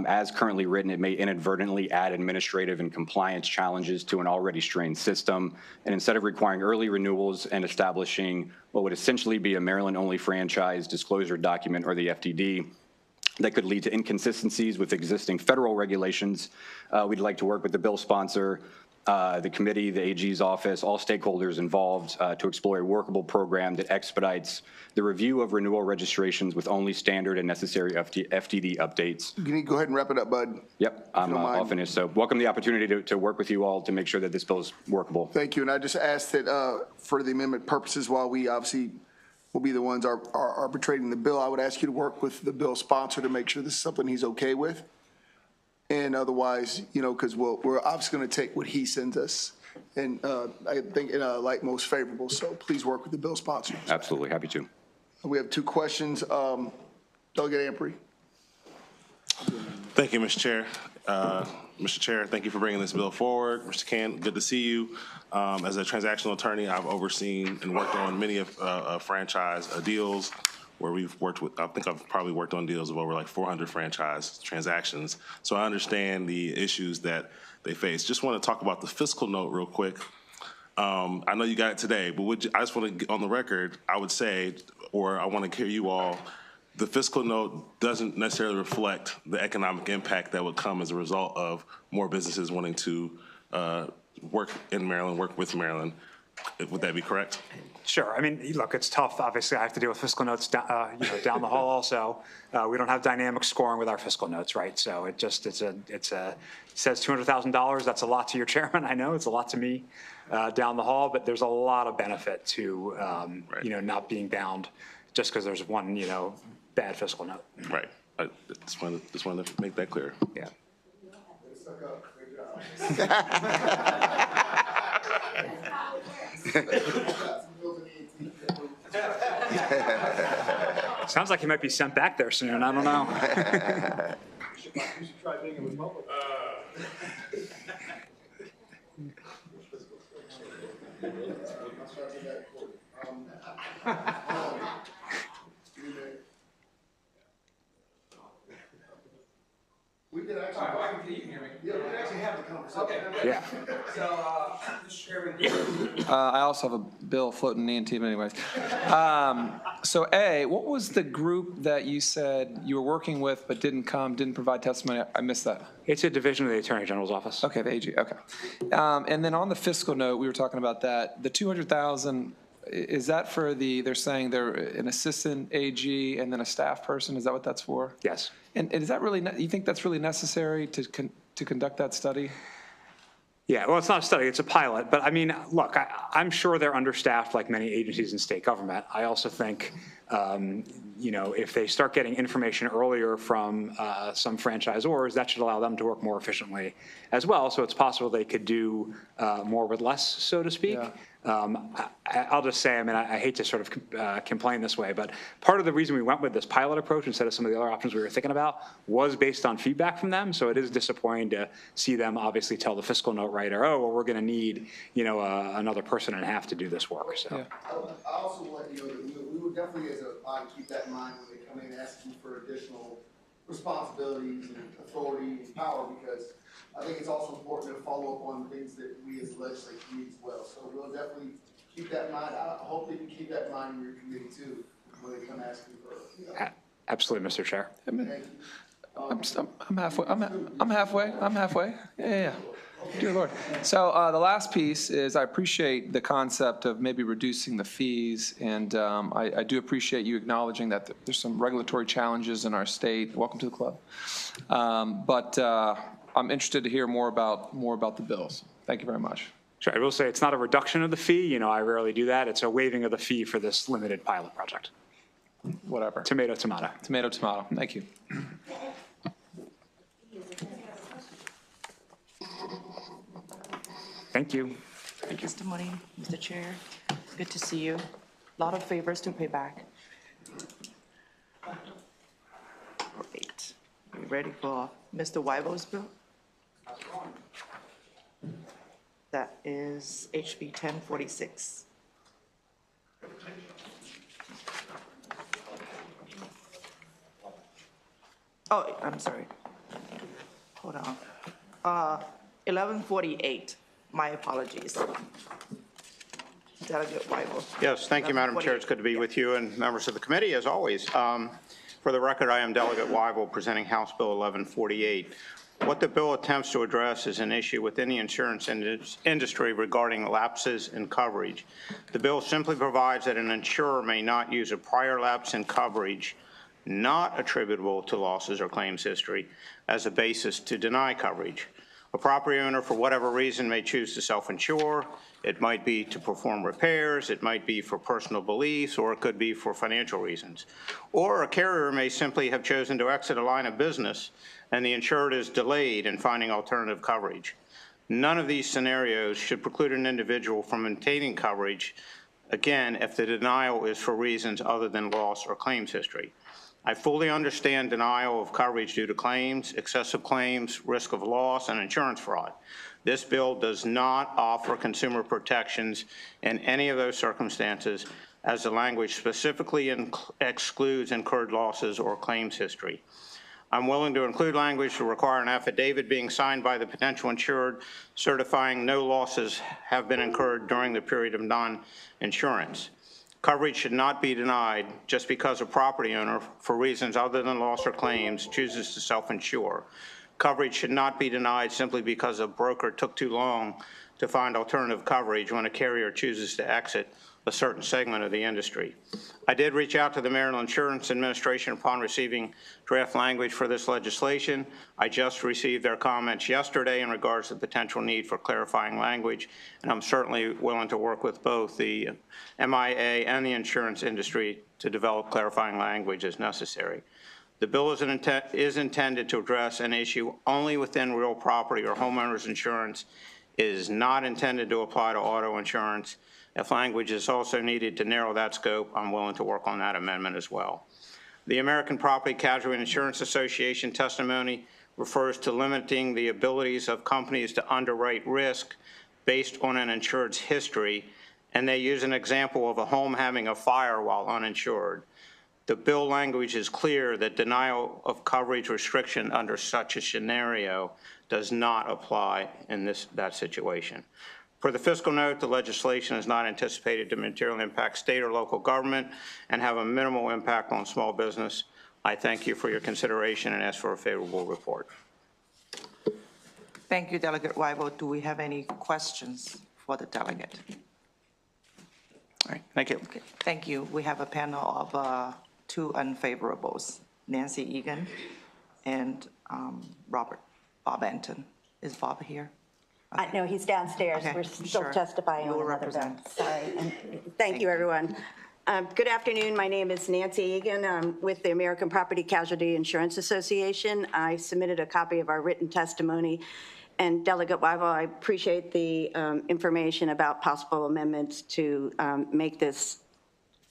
[SPEAKER 5] as currently written, it may inadvertently add administrative and compliance challenges to an already strained system. And instead of requiring early renewals and establishing what would essentially be a Maryland-only franchise disclosure document, or the FDD, that could lead to inconsistencies with existing federal regulations, we'd like to work with the bill sponsor, the committee, the AG's office, all stakeholders involved to explore a workable program that expedites the review of renewal registrations with only standard and necessary FDD updates.
[SPEAKER 1] Can you go ahead and wrap it up, bud?
[SPEAKER 5] Yep, I'm all finished. So welcome the opportunity to work with you all to make sure that this bill is workable.
[SPEAKER 1] Thank you. And I just ask that for the amendment purposes, while we obviously will be the ones are arbitrating the bill, I would ask you to work with the bill sponsor to make sure this is something he's okay with. And otherwise, because we're obviously going to take what he sends us, and I think in a light most favorable. So please work with the bill sponsor.
[SPEAKER 5] Absolutely, happy to.
[SPEAKER 1] We have 2 questions. Delegate Ampry.
[SPEAKER 6] Thank you, Mr. Chair. Mr. Chair, thank you for bringing this bill forward. Mr. Can, good to see you. As a transactional attorney, I've overseen and worked on many franchise deals where we've worked with, I think I've probably worked on deals of over like 400 franchise transactions. So I understand the issues that they face. Just want to talk about the fiscal note real quick. I know you got it today, but I just want to get on the record, I would say, or I want to hear you all, the fiscal note doesn't necessarily reflect the economic impact that would come as a result of more businesses wanting to work in Maryland, work with Maryland. Would that be correct?
[SPEAKER 22] Sure. I mean, look, it's tough. Obviously, I have to deal with fiscal notes down the hall also. We don't have dynamic scoring with our fiscal notes, right? So it says $200,000. That's a lot to your chairman. I know it's a lot to me down the hall, but there's a lot of benefit to, not being bound just because there's one, bad fiscal note.
[SPEAKER 6] Right. I just wanted to make that clear.
[SPEAKER 22] Yeah. Sounds like he might be sent back there soon. I don't know.
[SPEAKER 8] You should try being in the public.
[SPEAKER 1] We can actually.
[SPEAKER 8] You can hear me.
[SPEAKER 1] Yeah, we can actually have the conversation.
[SPEAKER 8] Okay.
[SPEAKER 22] Yeah.
[SPEAKER 8] So, Mr. Chairman.
[SPEAKER 13] I also have a bill floating in team anyways. So A, what was the group that you said you were working with but didn't provide testimony? I missed that.
[SPEAKER 22] It's a division of the Attorney General's office.
[SPEAKER 13] Okay, the AG, okay. And then on the fiscal note, we were talking about that, the 200,000, is that for they're saying they're an assistant AG and then a staff person? Is that what that's for?
[SPEAKER 22] Yes.
[SPEAKER 13] And is that really, you think that's really necessary to conduct that study?
[SPEAKER 22] Yeah, well, it's not a study, it's a pilot. But I mean, look, I'm sure they're understaffed like many agencies in state government. I also think, if they start getting information earlier from some franchisors, that should allow them to work more efficiently as well. So it's possible they could do more with less, so to speak.
[SPEAKER 13] Yeah.
[SPEAKER 22] I'll just say, I mean, I hate to sort of complain this way, but part of the reason we went with this pilot approach instead of some of the other options we were thinking about was based on feedback from them. So it is disappointing to see them obviously tell the fiscal note writer, oh, well, we're going to need, another person and a half to do this work. So.
[SPEAKER 13] Yeah.
[SPEAKER 1] I also want you to know that we would definitely, as a body, keep that in mind when they come in asking for additional responsibilities and authority and power, because I think it's also important to follow up on things that we as legislature need as well. So we'll definitely keep that in mind. I hope that you keep that in mind in your committee too, when they come asking for.
[SPEAKER 22] Absolutely, Mr. Chair.
[SPEAKER 13] I'm halfway. Yeah. Dear Lord. So the last piece is I appreciate the concept of maybe reducing the fees, and I do appreciate you acknowledging that there's some regulatory challenges in our state. Welcome to the club. But I'm interested to hear more about the bills. Thank you very much.
[SPEAKER 22] Sure. I will say it's not a reduction of the fee. I rarely do that. It's a waiving of the fee for this limited pilot project.
[SPEAKER 13] Whatever.
[SPEAKER 22] Tomato, tomato.
[SPEAKER 13] Tomato, tomato. Thank you.
[SPEAKER 22] Thank you.
[SPEAKER 9] Good morning, Mr. Chair. Good to see you. A lot of favors to pay back. Great. Are you ready for Mr. Wyville's bill? That is HB 1046. Oh, I'm sorry. Hold on. 1148. My apologies. Delegate Weibel.
[SPEAKER 23] Yes, thank you, Madam Chair. It's good to be with you and members of the committee, as always. For the record, I am Delegate Weibel presenting House Bill 1148. What the bill attempts to address is an issue within the insurance industry regarding lapses in coverage. The bill simply provides that an insurer may not use a prior lapse in coverage not attributable to losses or claims history as a basis to deny coverage. A property owner, for whatever reason, may choose to self-insure. It might be to perform repairs, it might be for personal beliefs, or it could be for financial reasons. Or a carrier may simply have chosen to exit a line of business and the insured is delayed in finding alternative coverage. None of these scenarios should preclude an individual from obtaining coverage, again, if the denial is for reasons other than loss or claims history. I fully understand denial of coverage due to claims, excessive claims, risk of loss, and insurance fraud. This bill does not offer consumer protections in any of those circumstances, as the language specifically excludes incurred losses or claims history. I'm willing to include language to require an affidavit being signed by the potential insured certifying no losses have been incurred during the period of non-insurance. Coverage should not be denied just because a property owner, for reasons other than loss or claims, chooses to self-insure. Coverage should not be denied simply because a broker took too long to find alternative coverage when a carrier chooses to exit a certain segment of the industry. I did reach out to the Maryland Insurance Administration upon receiving draft language for this legislation. I just received their comments yesterday in regards to the potential need for clarifying language, and I'm certainly willing to work with both the MIA and the insurance industry to develop clarifying language as necessary. The bill is intended to address an issue only within real property or homeowners insurance. It is not intended to apply to auto insurance. If language is also needed to narrow that scope, I'm willing to work on that amendment as well. The American Property Casualty Insurance Association testimony refers to limiting the abilities of companies to underwrite risk based on an insured's history, and they use an example of a home having a fire while uninsured. The bill language is clear that denial of coverage restriction under such a scenario does not apply in that situation. For the fiscal note, the legislation is not anticipated to materially impact state or local government and have a minimal impact on small business. I thank you for your consideration and ask for a favorable report.
[SPEAKER 20] Thank you, Delegate Weibel. Do we have any questions for the delegate?
[SPEAKER 23] All right, thank you.
[SPEAKER 20] Okay, thank you. We have a panel of 2 unfavorables, Nancy Egan and Bob Anton. Is Bob here?
[SPEAKER 4] No, he's downstairs.
[SPEAKER 20] Okay,
[SPEAKER 4] We're still
[SPEAKER 20] sure.
[SPEAKER 4] testifying
[SPEAKER 20] You
[SPEAKER 4] on
[SPEAKER 20] will
[SPEAKER 4] another
[SPEAKER 20] represent.
[SPEAKER 4] bill. Sorry. And thank you, everyone. Good afternoon. My name is Nancy Egan. I'm with the American Property Casualty Insurance Association. I submitted a copy of our written testimony. And Delegate Weibel, I appreciate the information about possible amendments to make this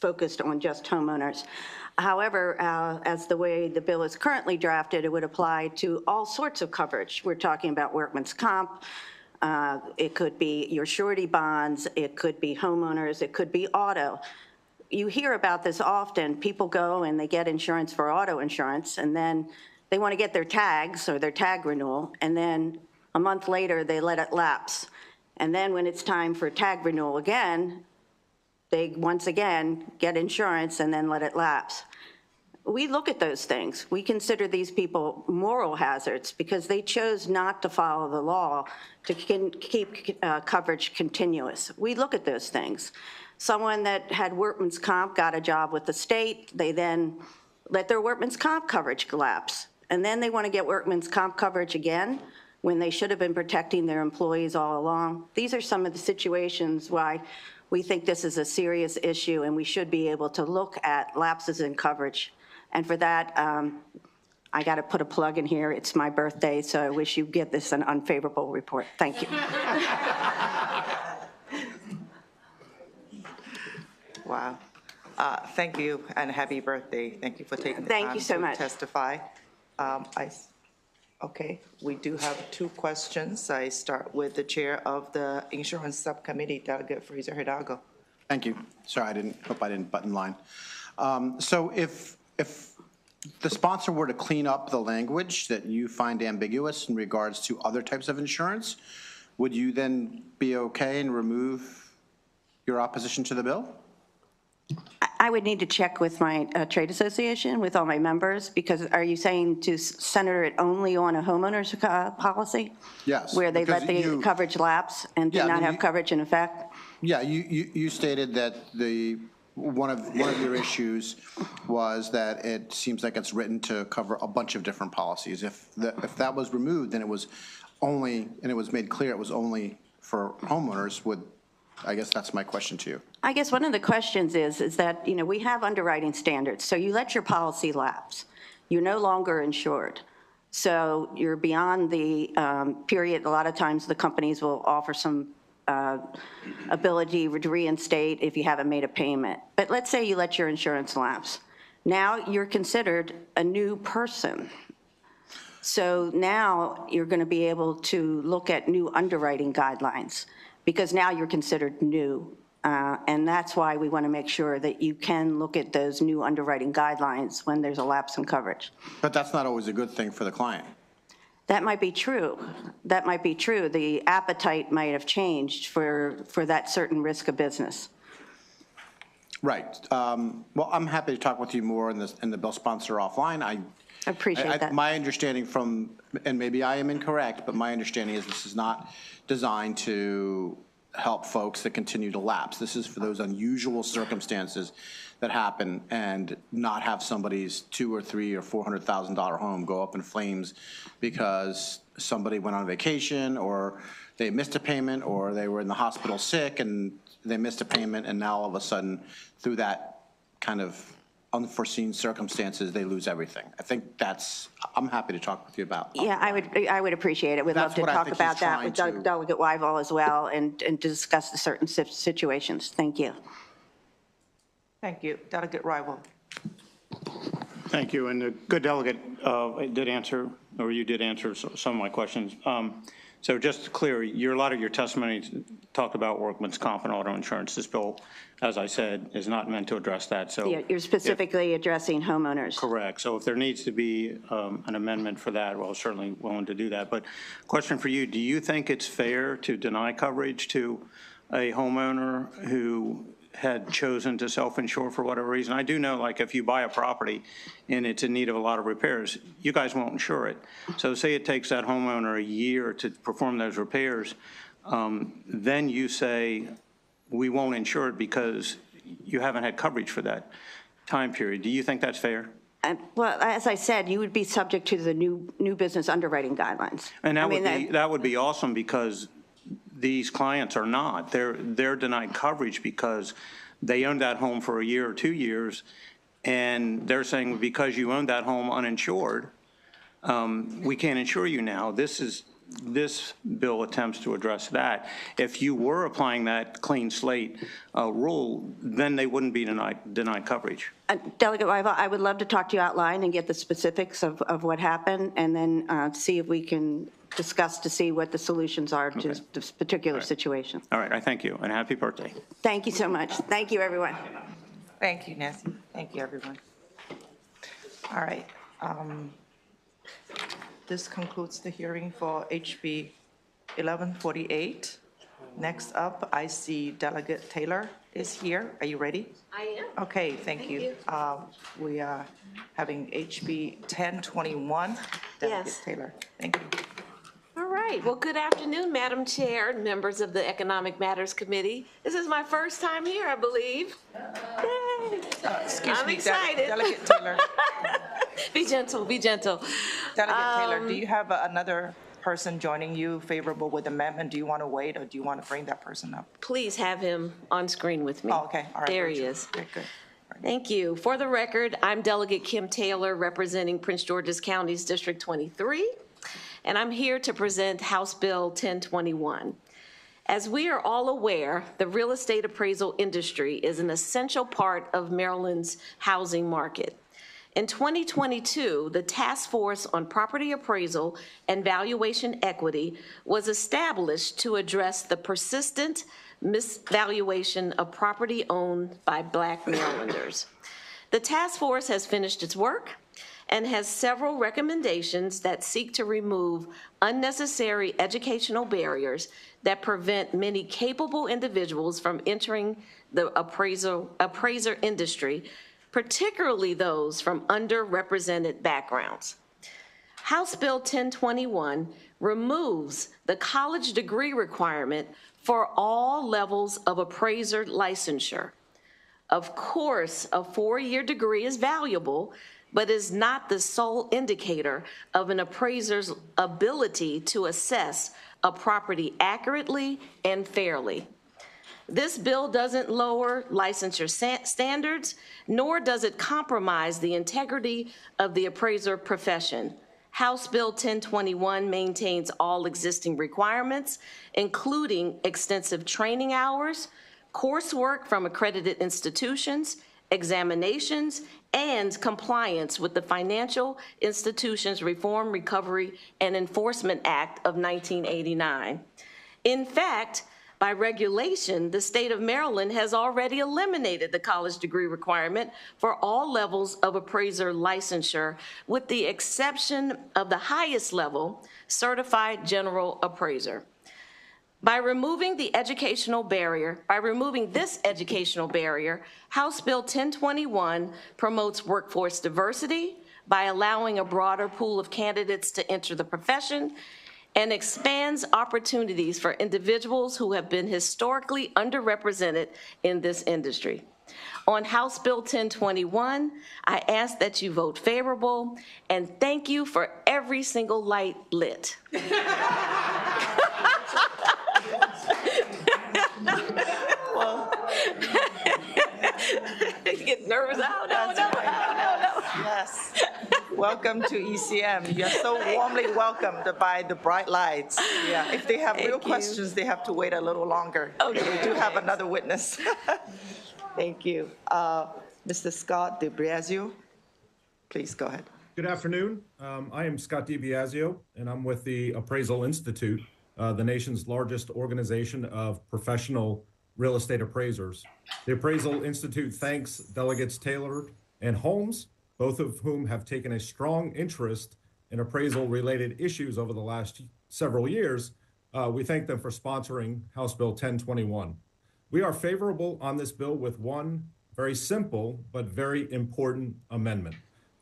[SPEAKER 4] focused on just homeowners. However, as the way the bill is currently drafted, it would apply to all sorts of coverage. We're talking about workman's comp. It could be your surety bonds. It could be homeowners. It could be auto. You hear about this often. People go and they get insurance for auto insurance, and then they want to get their tags or their tag renewal, and then a month later they let it lapse. And then when it's time for tag renewal again, they once again get insurance and then let it lapse. We look at those things. We consider these people moral hazards because they chose not to follow the law to keep coverage continuous. We look at those things. Someone that had workman's comp got a job with the state. They then let their workman's comp coverage lapse. And then they want to get workman's comp coverage again when they should have been protecting their employees all along. These are some of the situations why we think this is a serious issue and we should be able to look at lapses in coverage. And for that, I got to put a plug in here. It's my birthday, so I wish you get this an unfavorable report. Thank you.
[SPEAKER 20] Wow. Thank you and happy birthday. Thank you for taking the
[SPEAKER 4] Thank
[SPEAKER 20] time
[SPEAKER 4] you so
[SPEAKER 20] to
[SPEAKER 4] much.
[SPEAKER 20] testify. Okay, we do have 2 questions. I start with the chair of the Insurance Subcommittee, Delegate Fraser Hidalgo.
[SPEAKER 2] Thank you. Sorry, hope I didn't button line. So if the sponsor were to clean up the language that you find ambiguous in regards to other types of insurance, would you then be okay and remove your opposition to the bill?
[SPEAKER 4] I would need to check with my trade association, with all my members, because are you saying to center it only on a homeowner's policy?
[SPEAKER 2] Yes.
[SPEAKER 4] Where they let the coverage lapse and do not have coverage in effect?
[SPEAKER 2] Yeah, you stated that one of your issues was that it seems like it's written to cover a bunch of different policies. If that was removed, then it was only, and it was made clear it was only for homeowners, I guess that's my question to you.
[SPEAKER 4] I guess one of the questions is that, we have underwriting standards. So you let your policy lapse. You're no longer insured. So you're beyond the period. A lot of times the companies will offer some ability to reinstate if you haven't made a payment. But let's say you let your insurance lapse. Now you're considered a new person. So now you're going to be able to look at new underwriting guidelines because now you're considered new. And that's why we want to make sure that you can look at those new underwriting guidelines when there's a lapse in coverage.
[SPEAKER 2] But that's not always a good thing for the client.
[SPEAKER 4] That might be true. That might be true. The appetite might have changed for that certain risk of business.
[SPEAKER 2] Right. Well, I'm happy to talk with you more in the bill sponsor offline. I
[SPEAKER 4] appreciate that.
[SPEAKER 2] My understanding from, and maybe I am incorrect, but my understanding is this is not designed to help folks that continue to lapse. This is for those unusual circumstances that happen and not have somebody's $200,000 or $300,000 or $400,000 home go up in flames because somebody went on vacation or they missed a payment or they were in the hospital sick and they missed a payment, and now all of a sudden through that kind of unforeseen circumstances, they lose everything. I think that's, I'm happy to talk with you about.
[SPEAKER 4] Yeah, I would appreciate it. We'd love to talk about that with Delegate Weigel as well and discuss the certain situations. Thank you.
[SPEAKER 20] Thank you. Delegate Weigel.
[SPEAKER 23] Thank you, and the good delegate did answer, or you did answer some of my questions. So just to clear, a lot of your testimony talked about workman's comp and auto insurance. This bill, as I said, is not meant to address that. So
[SPEAKER 4] yeah, you're specifically addressing homeowners.
[SPEAKER 23] Correct. So if there needs to be an amendment for that, well, certainly willing to do that. But question for you, do you think it's fair to deny coverage to a homeowner who had chosen to self-insure for whatever reason? I do know, like, if you buy a property and it's in need of a lot of repairs, you guys won't insure it. So say it takes that homeowner a year to perform those repairs, then you say, we won't insure it because you haven't had coverage for that time period. Do you think that's fair?
[SPEAKER 4] Well, as I said, you would be subject to the new business underwriting guidelines.
[SPEAKER 23] And that would be awesome, because these clients are not. They're denied coverage because they owned that home for a year or 2 years, and they're saying, because you owned that home uninsured, we can't insure you now. This bill attempts to address that. If you were applying that clean slate rule, then they wouldn't be denied coverage.
[SPEAKER 4] Delegate Weigel, I would love to talk to you outline and get the specifics of what happened, and then see if we can discuss to see what the solutions are to this particular situation.
[SPEAKER 23] All right, I thank you, and happy birthday.
[SPEAKER 4] Thank you so much. Thank you, everyone.
[SPEAKER 20] Thank you, Nancy. Thank you, everyone. All right. This concludes the hearing for HB 1148. Next up, I see Delegate Taylor is here. Are you ready?
[SPEAKER 7] I am.
[SPEAKER 20] Okay, thank you. We are having HB 1021. Delegate
[SPEAKER 7] Yes.
[SPEAKER 20] Taylor, thank you.
[SPEAKER 7] All right. Well, good afternoon, Madam Chair and members of the Economic Matters Committee. This is my first time here, I believe. Yay.
[SPEAKER 20] Excuse
[SPEAKER 7] I'm
[SPEAKER 20] me,
[SPEAKER 7] excited.
[SPEAKER 20] Delegate Taylor.
[SPEAKER 7] Be gentle, be gentle.
[SPEAKER 20] Delegate Taylor, do you have another person joining you favorable with amendment? Do you want to wait, or do you want to bring that person up?
[SPEAKER 7] Please have him on screen with me.
[SPEAKER 20] Oh, okay. All right.
[SPEAKER 7] There he is.
[SPEAKER 20] Okay, good.
[SPEAKER 7] Thank you. For the record, I'm Delegate Kim Taylor, representing Prince George's County's District 23, and I'm here to present House Bill 1021. As we are all aware, the real estate appraisal industry is an essential part of Maryland's housing market. In 2022, the Task Force on Property Appraisal and Valuation Equity was established to address the persistent misvaluation of property owned by Black Marylanders. The task force has finished its work and has several recommendations that seek to remove unnecessary educational barriers that prevent many capable individuals from entering the appraiser industry, particularly those from underrepresented backgrounds. House Bill 1021 removes the college degree requirement for all levels of appraiser licensure. Of course, a 4-year degree is valuable, but is not the sole indicator of an appraiser's ability to assess a property accurately and fairly. This bill doesn't lower licensure standards, nor does it compromise the integrity of the appraiser profession. House Bill 1021 maintains all existing requirements, including extensive training hours, coursework from accredited institutions, examinations, and compliance with the Financial Institutions Reform, Recovery, and Enforcement Act of 1989. In fact, By regulation, the state of Maryland has already eliminated the college degree requirement for all levels of appraiser licensure, with the exception of the highest level, certified general appraiser. By removing this educational barrier, House Bill 1021 promotes workforce diversity by allowing a broader pool of candidates to enter the profession, and expands opportunities for individuals who have been historically underrepresented in this industry. On House Bill 1021, I ask that you vote favorable, and thank you for every single light lit. You get nervous. Oh, no.
[SPEAKER 20] Yes. Welcome to ECM. You're so warmly welcomed by the bright lights. Yeah. If they have real questions, they have to wait a little longer.
[SPEAKER 7] Okay.
[SPEAKER 20] We do have another witness. Thank you. Mr. Scott DiBiasio, please go ahead.
[SPEAKER 11] Good afternoon. I am Scott DiBiasio, and I'm with the Appraisal Institute, the nation's largest organization of professional real estate appraisers. The Appraisal Institute thanks Delegates Taylor and Holmes, both of whom have taken a strong interest in appraisal-related issues over the last several years. We thank them for sponsoring House Bill 1021. We are favorable on this bill with one very simple but very important amendment.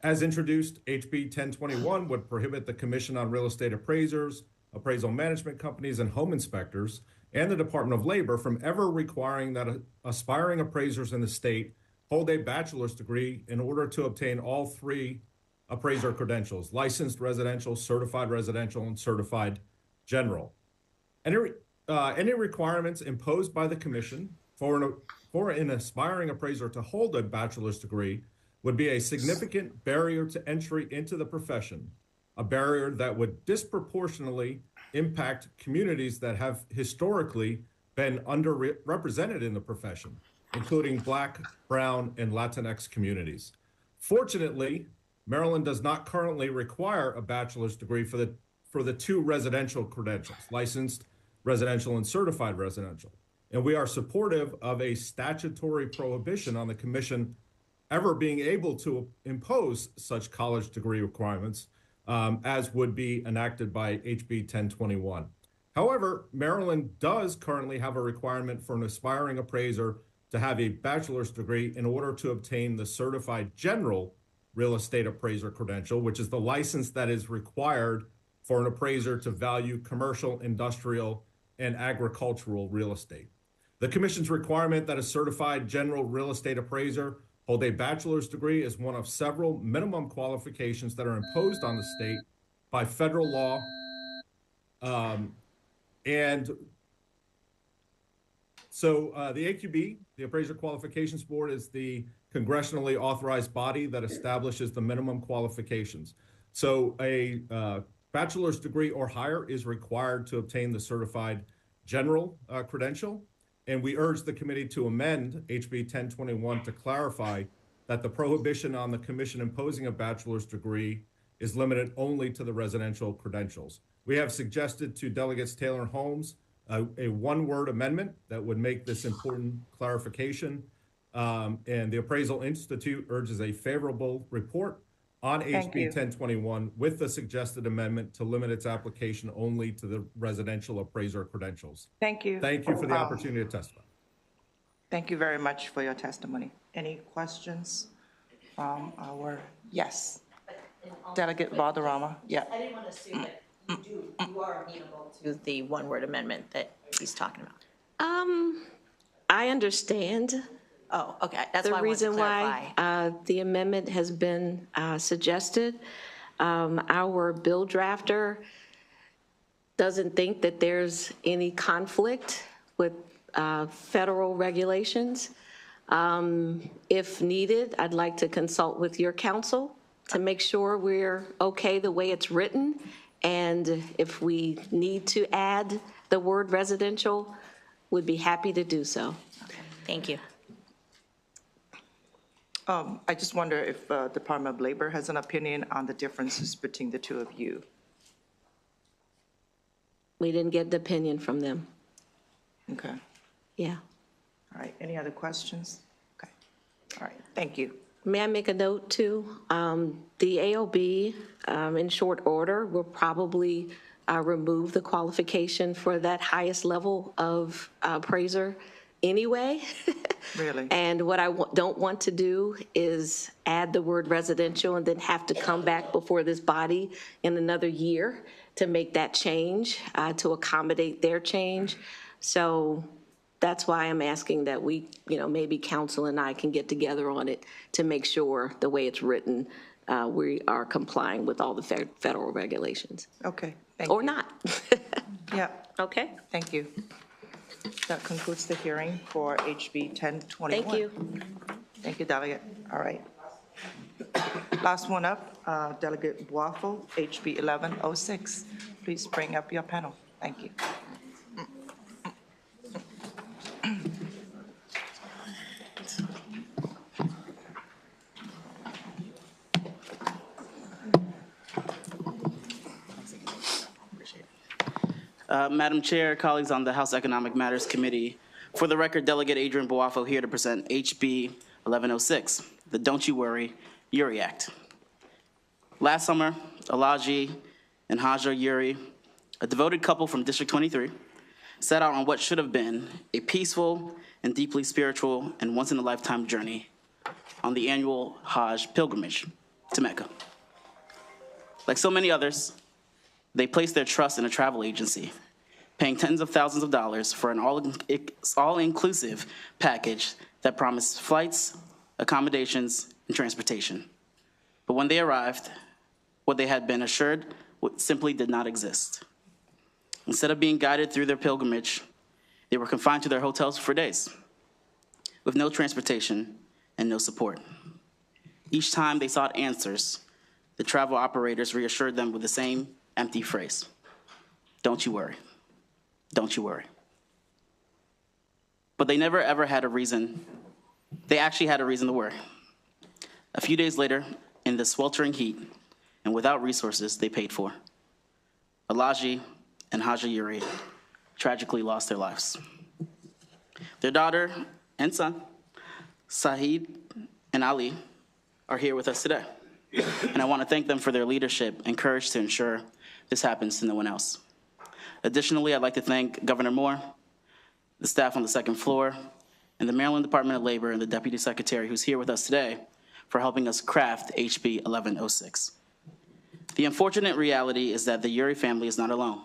[SPEAKER 11] As introduced, HB 1021 would prohibit the Commission on Real Estate Appraisers, appraisal management companies, and home inspectors, and the Department of Labor from ever requiring that aspiring appraisers in the state hold a bachelor's degree in order to obtain all three appraiser credentials: licensed residential, certified residential, and certified general. Any requirements imposed by the Commission for an aspiring appraiser to hold a bachelor's degree would be a significant barrier to entry into the profession, a barrier that would disproportionately impact communities that have historically been underrepresented in the profession, including Black, Brown, and Latinx communities. Fortunately, Maryland does not currently require a bachelor's degree for the two residential credentials, licensed residential and certified residential. And we are supportive of a statutory prohibition on the Commission ever being able to impose such college degree requirements as would be enacted by HB 1021. However, Maryland does currently have a requirement for an aspiring appraiser to have a bachelor's degree in order to obtain the certified general real estate appraiser credential, which is the license that is required for an appraiser to value commercial, industrial, and agricultural real estate. The Commission's requirement that a certified general real estate appraiser hold a bachelor's degree is one of several minimum qualifications that are imposed on the state by federal law. So the AQB, the Appraiser Qualifications Board, is the congressionally authorized body that establishes the minimum qualifications. So a bachelor's degree or higher is required to obtain the certified general credential. And we urge the committee to amend HB 1021 to clarify that the prohibition on the Commission imposing a bachelor's degree is limited only to the residential credentials. We have suggested to Delegates Taylor and Holmes a one-word amendment that would make this important clarification. And the Appraisal Institute urges a favorable report on HB 1021 with the suggested amendment to limit its application only to the residential appraiser credentials.
[SPEAKER 20] Thank you.
[SPEAKER 11] Thank you for the opportunity to testify.
[SPEAKER 20] Thank you very much for your testimony. Any questions from yes, Delegate Valderrama? Yeah.
[SPEAKER 12] I didn't want to assume that you are amenable to the one-word amendment that he's talking about.
[SPEAKER 7] I understand.
[SPEAKER 12] Oh, okay. That's why I wanted to clarify.
[SPEAKER 7] The reason why the amendment has been suggested. Our bill drafter doesn't think that there's any conflict with federal regulations. If needed, I'd like to consult with your counsel to make sure we're okay the way it's written. And if we need to add the word residential, we'd be happy to do so.
[SPEAKER 12] Okay. Thank you.
[SPEAKER 20] I just wonder if Department of Labor has an opinion on the differences between the two of you.
[SPEAKER 7] We didn't get the opinion from them.
[SPEAKER 20] Okay.
[SPEAKER 7] Yeah.
[SPEAKER 20] All right, any other questions? Okay, all right, thank you.
[SPEAKER 7] May I make a note too? The AOB, in short order, will probably remove the qualification for that highest level of appraiser anyway.
[SPEAKER 20] Really?
[SPEAKER 7] And what I don't want to do is add the word residential and then have to come back before this body in another year to make that change, to accommodate their change. So that's why I'm asking that we, maybe council and I can get together on it to make sure the way it's written, we are complying with all the federal regulations.
[SPEAKER 20] Okay, thank you.
[SPEAKER 7] Or not.
[SPEAKER 20] Yeah.
[SPEAKER 7] Okay.
[SPEAKER 20] Thank you. That concludes the hearing for HB 1021.
[SPEAKER 7] Thank you.
[SPEAKER 20] Thank you, Delegate. All right. Last one up, Delegate Waffle, HB 1106. Please bring up your panel. Thank you.
[SPEAKER 14] Madam Chair, colleagues on the House Economic Matters Committee, for the record, Delegate Adrian Boafo here to present HB 1106, the Don't You Worry, Yuri Act. Last summer, Alaji and Haja Yuri, a devoted couple from District 23, set out on what should have been a peaceful and deeply spiritual and once-in-a-lifetime journey on the annual Hajj pilgrimage to Mecca. Like so many others, they placed their trust in a travel agency, paying tens of thousands of dollars for an all-inclusive package that promised flights, accommodations, and transportation. But when they arrived, what they had been assured simply did not exist. Instead of being guided through their pilgrimage, they were confined to their hotels for days, with no transportation and no support. Each time they sought answers, the travel operators reassured them with the same empty phrase: don't you worry, don't you worry. But they never ever had a reason. They actually had a reason to worry. A few days later, in the sweltering heat and without resources they paid for, Alaji and Haja Yuri tragically lost their lives. Their daughter and son, Saeed and Ali, are here with us today. And I want to thank them for their leadership and courage to ensure this happens to no one else. Additionally, I'd like to thank Governor Moore, the staff on the second floor, and the Maryland Department of Labor and the Deputy Secretary who's here with us today for helping us craft HB 1106. The unfortunate reality is that the Yuri family is not alone.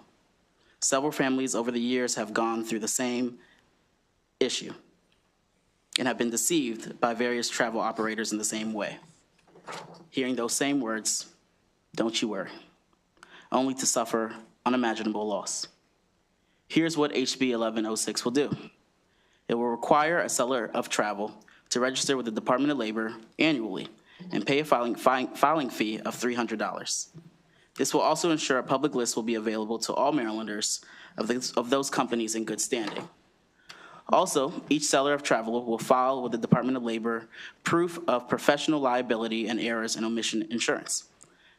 [SPEAKER 14] Several families over the years have gone through the same issue and have been deceived by various travel operators in the same way, hearing those same words, don't you worry, only to suffer unimaginable loss. Here's what HB 1106 will do. It will require a seller of travel to register with the Department of Labor annually and pay a filing fee of $300. This will also ensure a public list will be available to all Marylanders of those companies in good standing. Also, each seller of travel will file with the Department of Labor proof of professional liability and errors and omission insurance.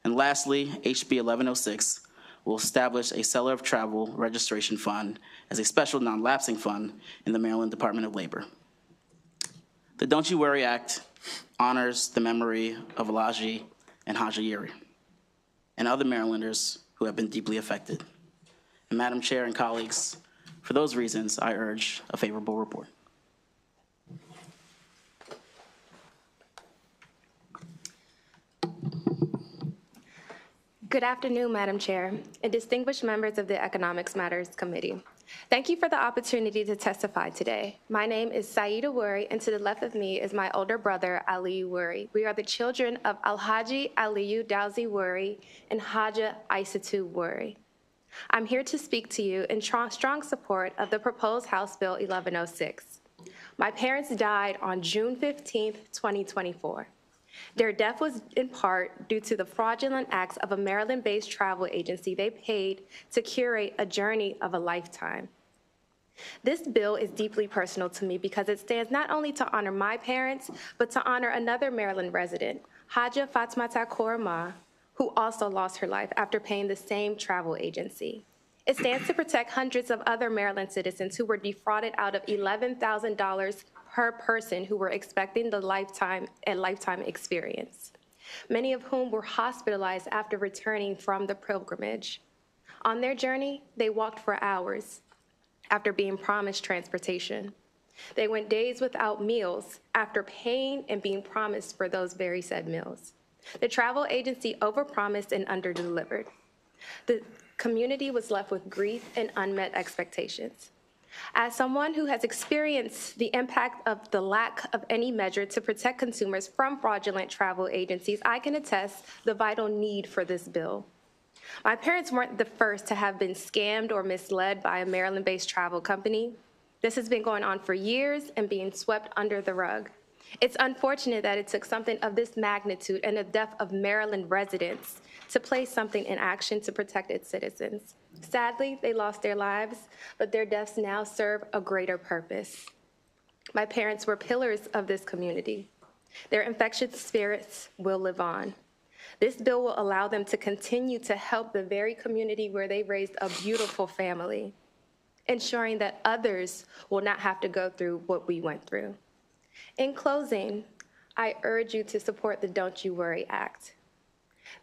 [SPEAKER 14] And lastly, HB 1106 will establish a seller of travel registration fund as a special non-lapsing fund in the Maryland Department of Labor. The Don't You Worry Act honors the memory of Alaji and Haja Yuri and other Marylanders who have been deeply affected. And Madam Chair and colleagues, for those reasons, I urge a favorable report.
[SPEAKER 15] Good afternoon, Madam Chair, and distinguished members of the Economics Matters Committee. Thank you for the opportunity to testify today. My name is Saida Wuri, and to the left of me is my older brother, Ali Wuri. We are the children of Alhaji Aliyu Dawzi Wuri and Haja Aisatu Wuri. I'm here to speak to you in strong support of the proposed House Bill 1106. My parents died on June 15, 2024. Their death was in part due to the fraudulent acts of a Maryland-based travel agency they paid to curate a journey of a lifetime. This bill is deeply personal to me because it stands not only to honor my parents, but to honor another Maryland resident, Haja Fatmata Koroma, who also lost her life after paying the same travel agency. It stands to protect hundreds of other Maryland citizens who were defrauded out of $11,000 per person who were expecting a lifetime experience, many of whom were hospitalized after returning from the pilgrimage. On their journey, they walked for hours after being promised transportation. They went days without meals after paying and being promised for those very said meals. The travel agency overpromised and underdelivered. The community was left with grief and unmet expectations. As someone who has experienced the impact of the lack of any measure to protect consumers from fraudulent travel agencies, I can attest the vital need for this bill. My parents weren't the first to have been scammed or misled by a Maryland-based travel company. This has been going on for years and being swept under the rug. It's unfortunate that it took something of this magnitude and the death of Maryland residents to place something in action to protect its citizens. Sadly, they lost their lives, but their deaths now serve a greater purpose. My parents were pillars of this community. Their infectious spirits will live on. This bill will allow them to continue to help the very community where they raised a beautiful family, ensuring that others will not have to go through what we went through. In closing, I urge you to support the Don't You Worry Act.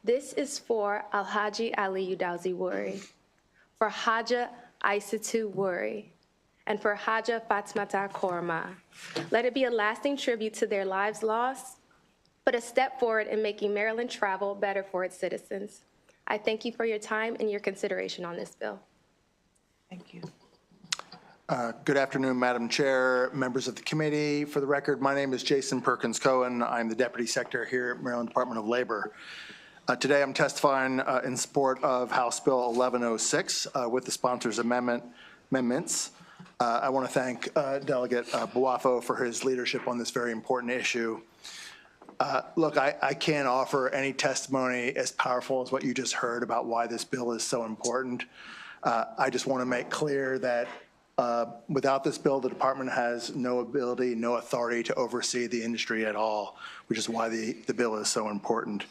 [SPEAKER 15] This is for Alhaji Ali Udauzi Worry, for Haja Aisatu Worry, and for Haja Fatmata Korma. Let it be a lasting tribute to their lives lost, but a step forward in making Maryland travel better for its citizens. I thank you for your time and your consideration on this bill.
[SPEAKER 20] Thank you.
[SPEAKER 16] Good afternoon, Madam Chair, members of the committee. For the record, my name is Jason Perkins Cohen. I'm the Deputy Secretary here at Maryland Department of Labor. Today I'm testifying in support of House Bill 1106 with the sponsors' amendments. I want to thank Delegate Boafo for his leadership on this very important issue. Look, I can't offer any testimony as powerful as what you just heard about why this bill is so important. I just want to make clear that without this bill, the department has no ability, no authority to oversee the industry at all, which is why the bill is so important.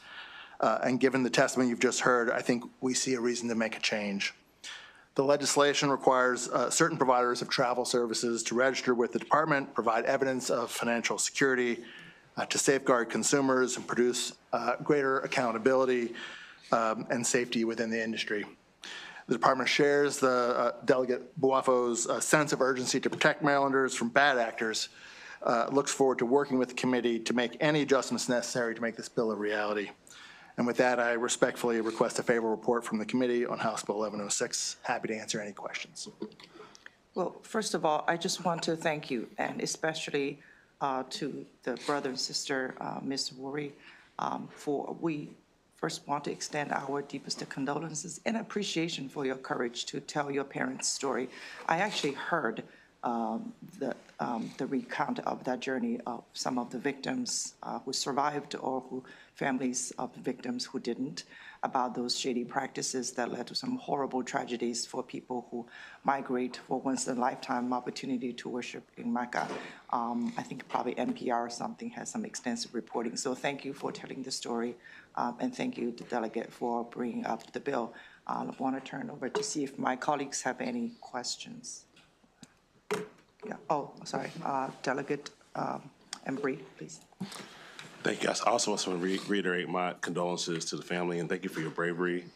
[SPEAKER 16] And given the testimony you've just heard, I think we see a reason to make a change. The legislation requires certain providers of travel services to register with the department, provide evidence of financial security, to safeguard consumers and produce greater accountability and safety within the industry. The department shares the Delegate Boafo's sense of urgency to protect Marylanders from bad actors, looks forward to working with the committee to make any adjustments necessary to make this bill a reality. And with that, I respectfully request a favorable report from the committee on House Bill 1106. Happy to answer any questions.
[SPEAKER 20] Well, first of all, I just want to thank you, and especially to the brother and sister, Ms. Worry, we first want to extend our deepest condolences and appreciation for your courage to tell your parents' story. I actually heard the recount of that journey of some of the victims who survived or who families of victims who didn't, about those shady practices that led to some horrible tragedies for people who migrate for once in a lifetime opportunity to worship in Mecca. I think probably NPR or something has some extensive reporting. So thank you for telling the story, and thank you, the delegate, for bringing up the bill. I want to turn over to see if my colleagues have any questions. Yeah. Oh, sorry. Delegate Embry, please.
[SPEAKER 6] Thank you. I also want to reiterate my condolences to the family and thank you for your bravery.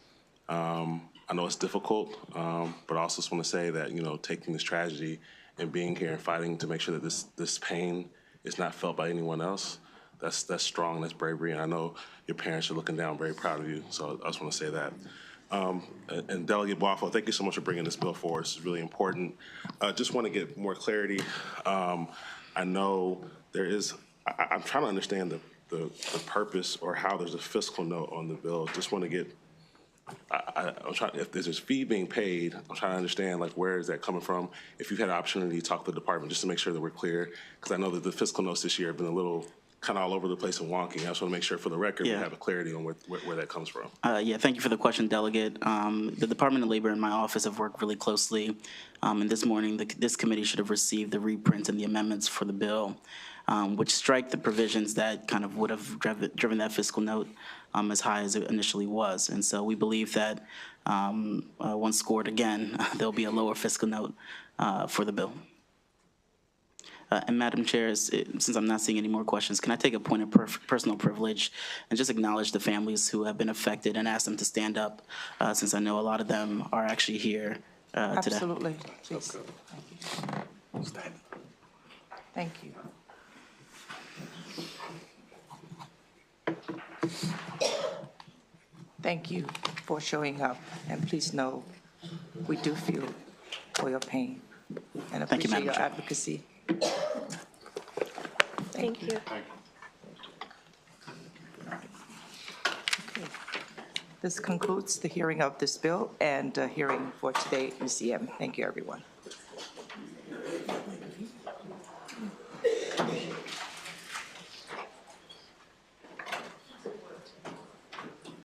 [SPEAKER 6] I know it's difficult, but I also just want to say that, you know, taking this tragedy and being here and fighting to make sure that this pain is not felt by anyone else, that's strong, that's bravery, and I know your parents are looking down, very proud of you, so I just want to say that. And Delegate Boafo, thank you so much for bringing this bill forward. It's really important. I just want to get more clarity. I know there is, I'm trying to understand the purpose or how there's a fiscal note on the bill. Just want to get, I'm trying, if there's a fee being paid, I'm trying to understand, like, where is that coming from? If you've had an opportunity to talk to the department, just to make sure that we're clear, because I know that the fiscal notes this year have been a little kind of all over the place and wonky. I just want to make sure for the record we have a clarity on where that comes from.
[SPEAKER 14] Yeah, thank you for the question, Delegate. The Department of Labor and my office have worked really closely, and this morning this committee should have received the reprints and the amendments for the bill. which strike the provisions that kind of would have driven that fiscal note as high as it initially was. And so we believe that once scored again, there'll be a lower fiscal note for the bill. And Madam Chair, since I'm not seeing any more questions, can I take a point of personal privilege and just acknowledge the families who have been affected and ask them to stand up, since I know a lot of them are actually here today.
[SPEAKER 20] Absolutely. Please. Thank you. Thank you for showing up, and please know we do feel for your pain and
[SPEAKER 14] Thank you,
[SPEAKER 20] appreciate
[SPEAKER 14] Madam
[SPEAKER 20] your
[SPEAKER 14] Chair.
[SPEAKER 20] advocacy.
[SPEAKER 15] Thank you.
[SPEAKER 20] This concludes the hearing of this bill and hearing for today, ECM. Thank you, everyone.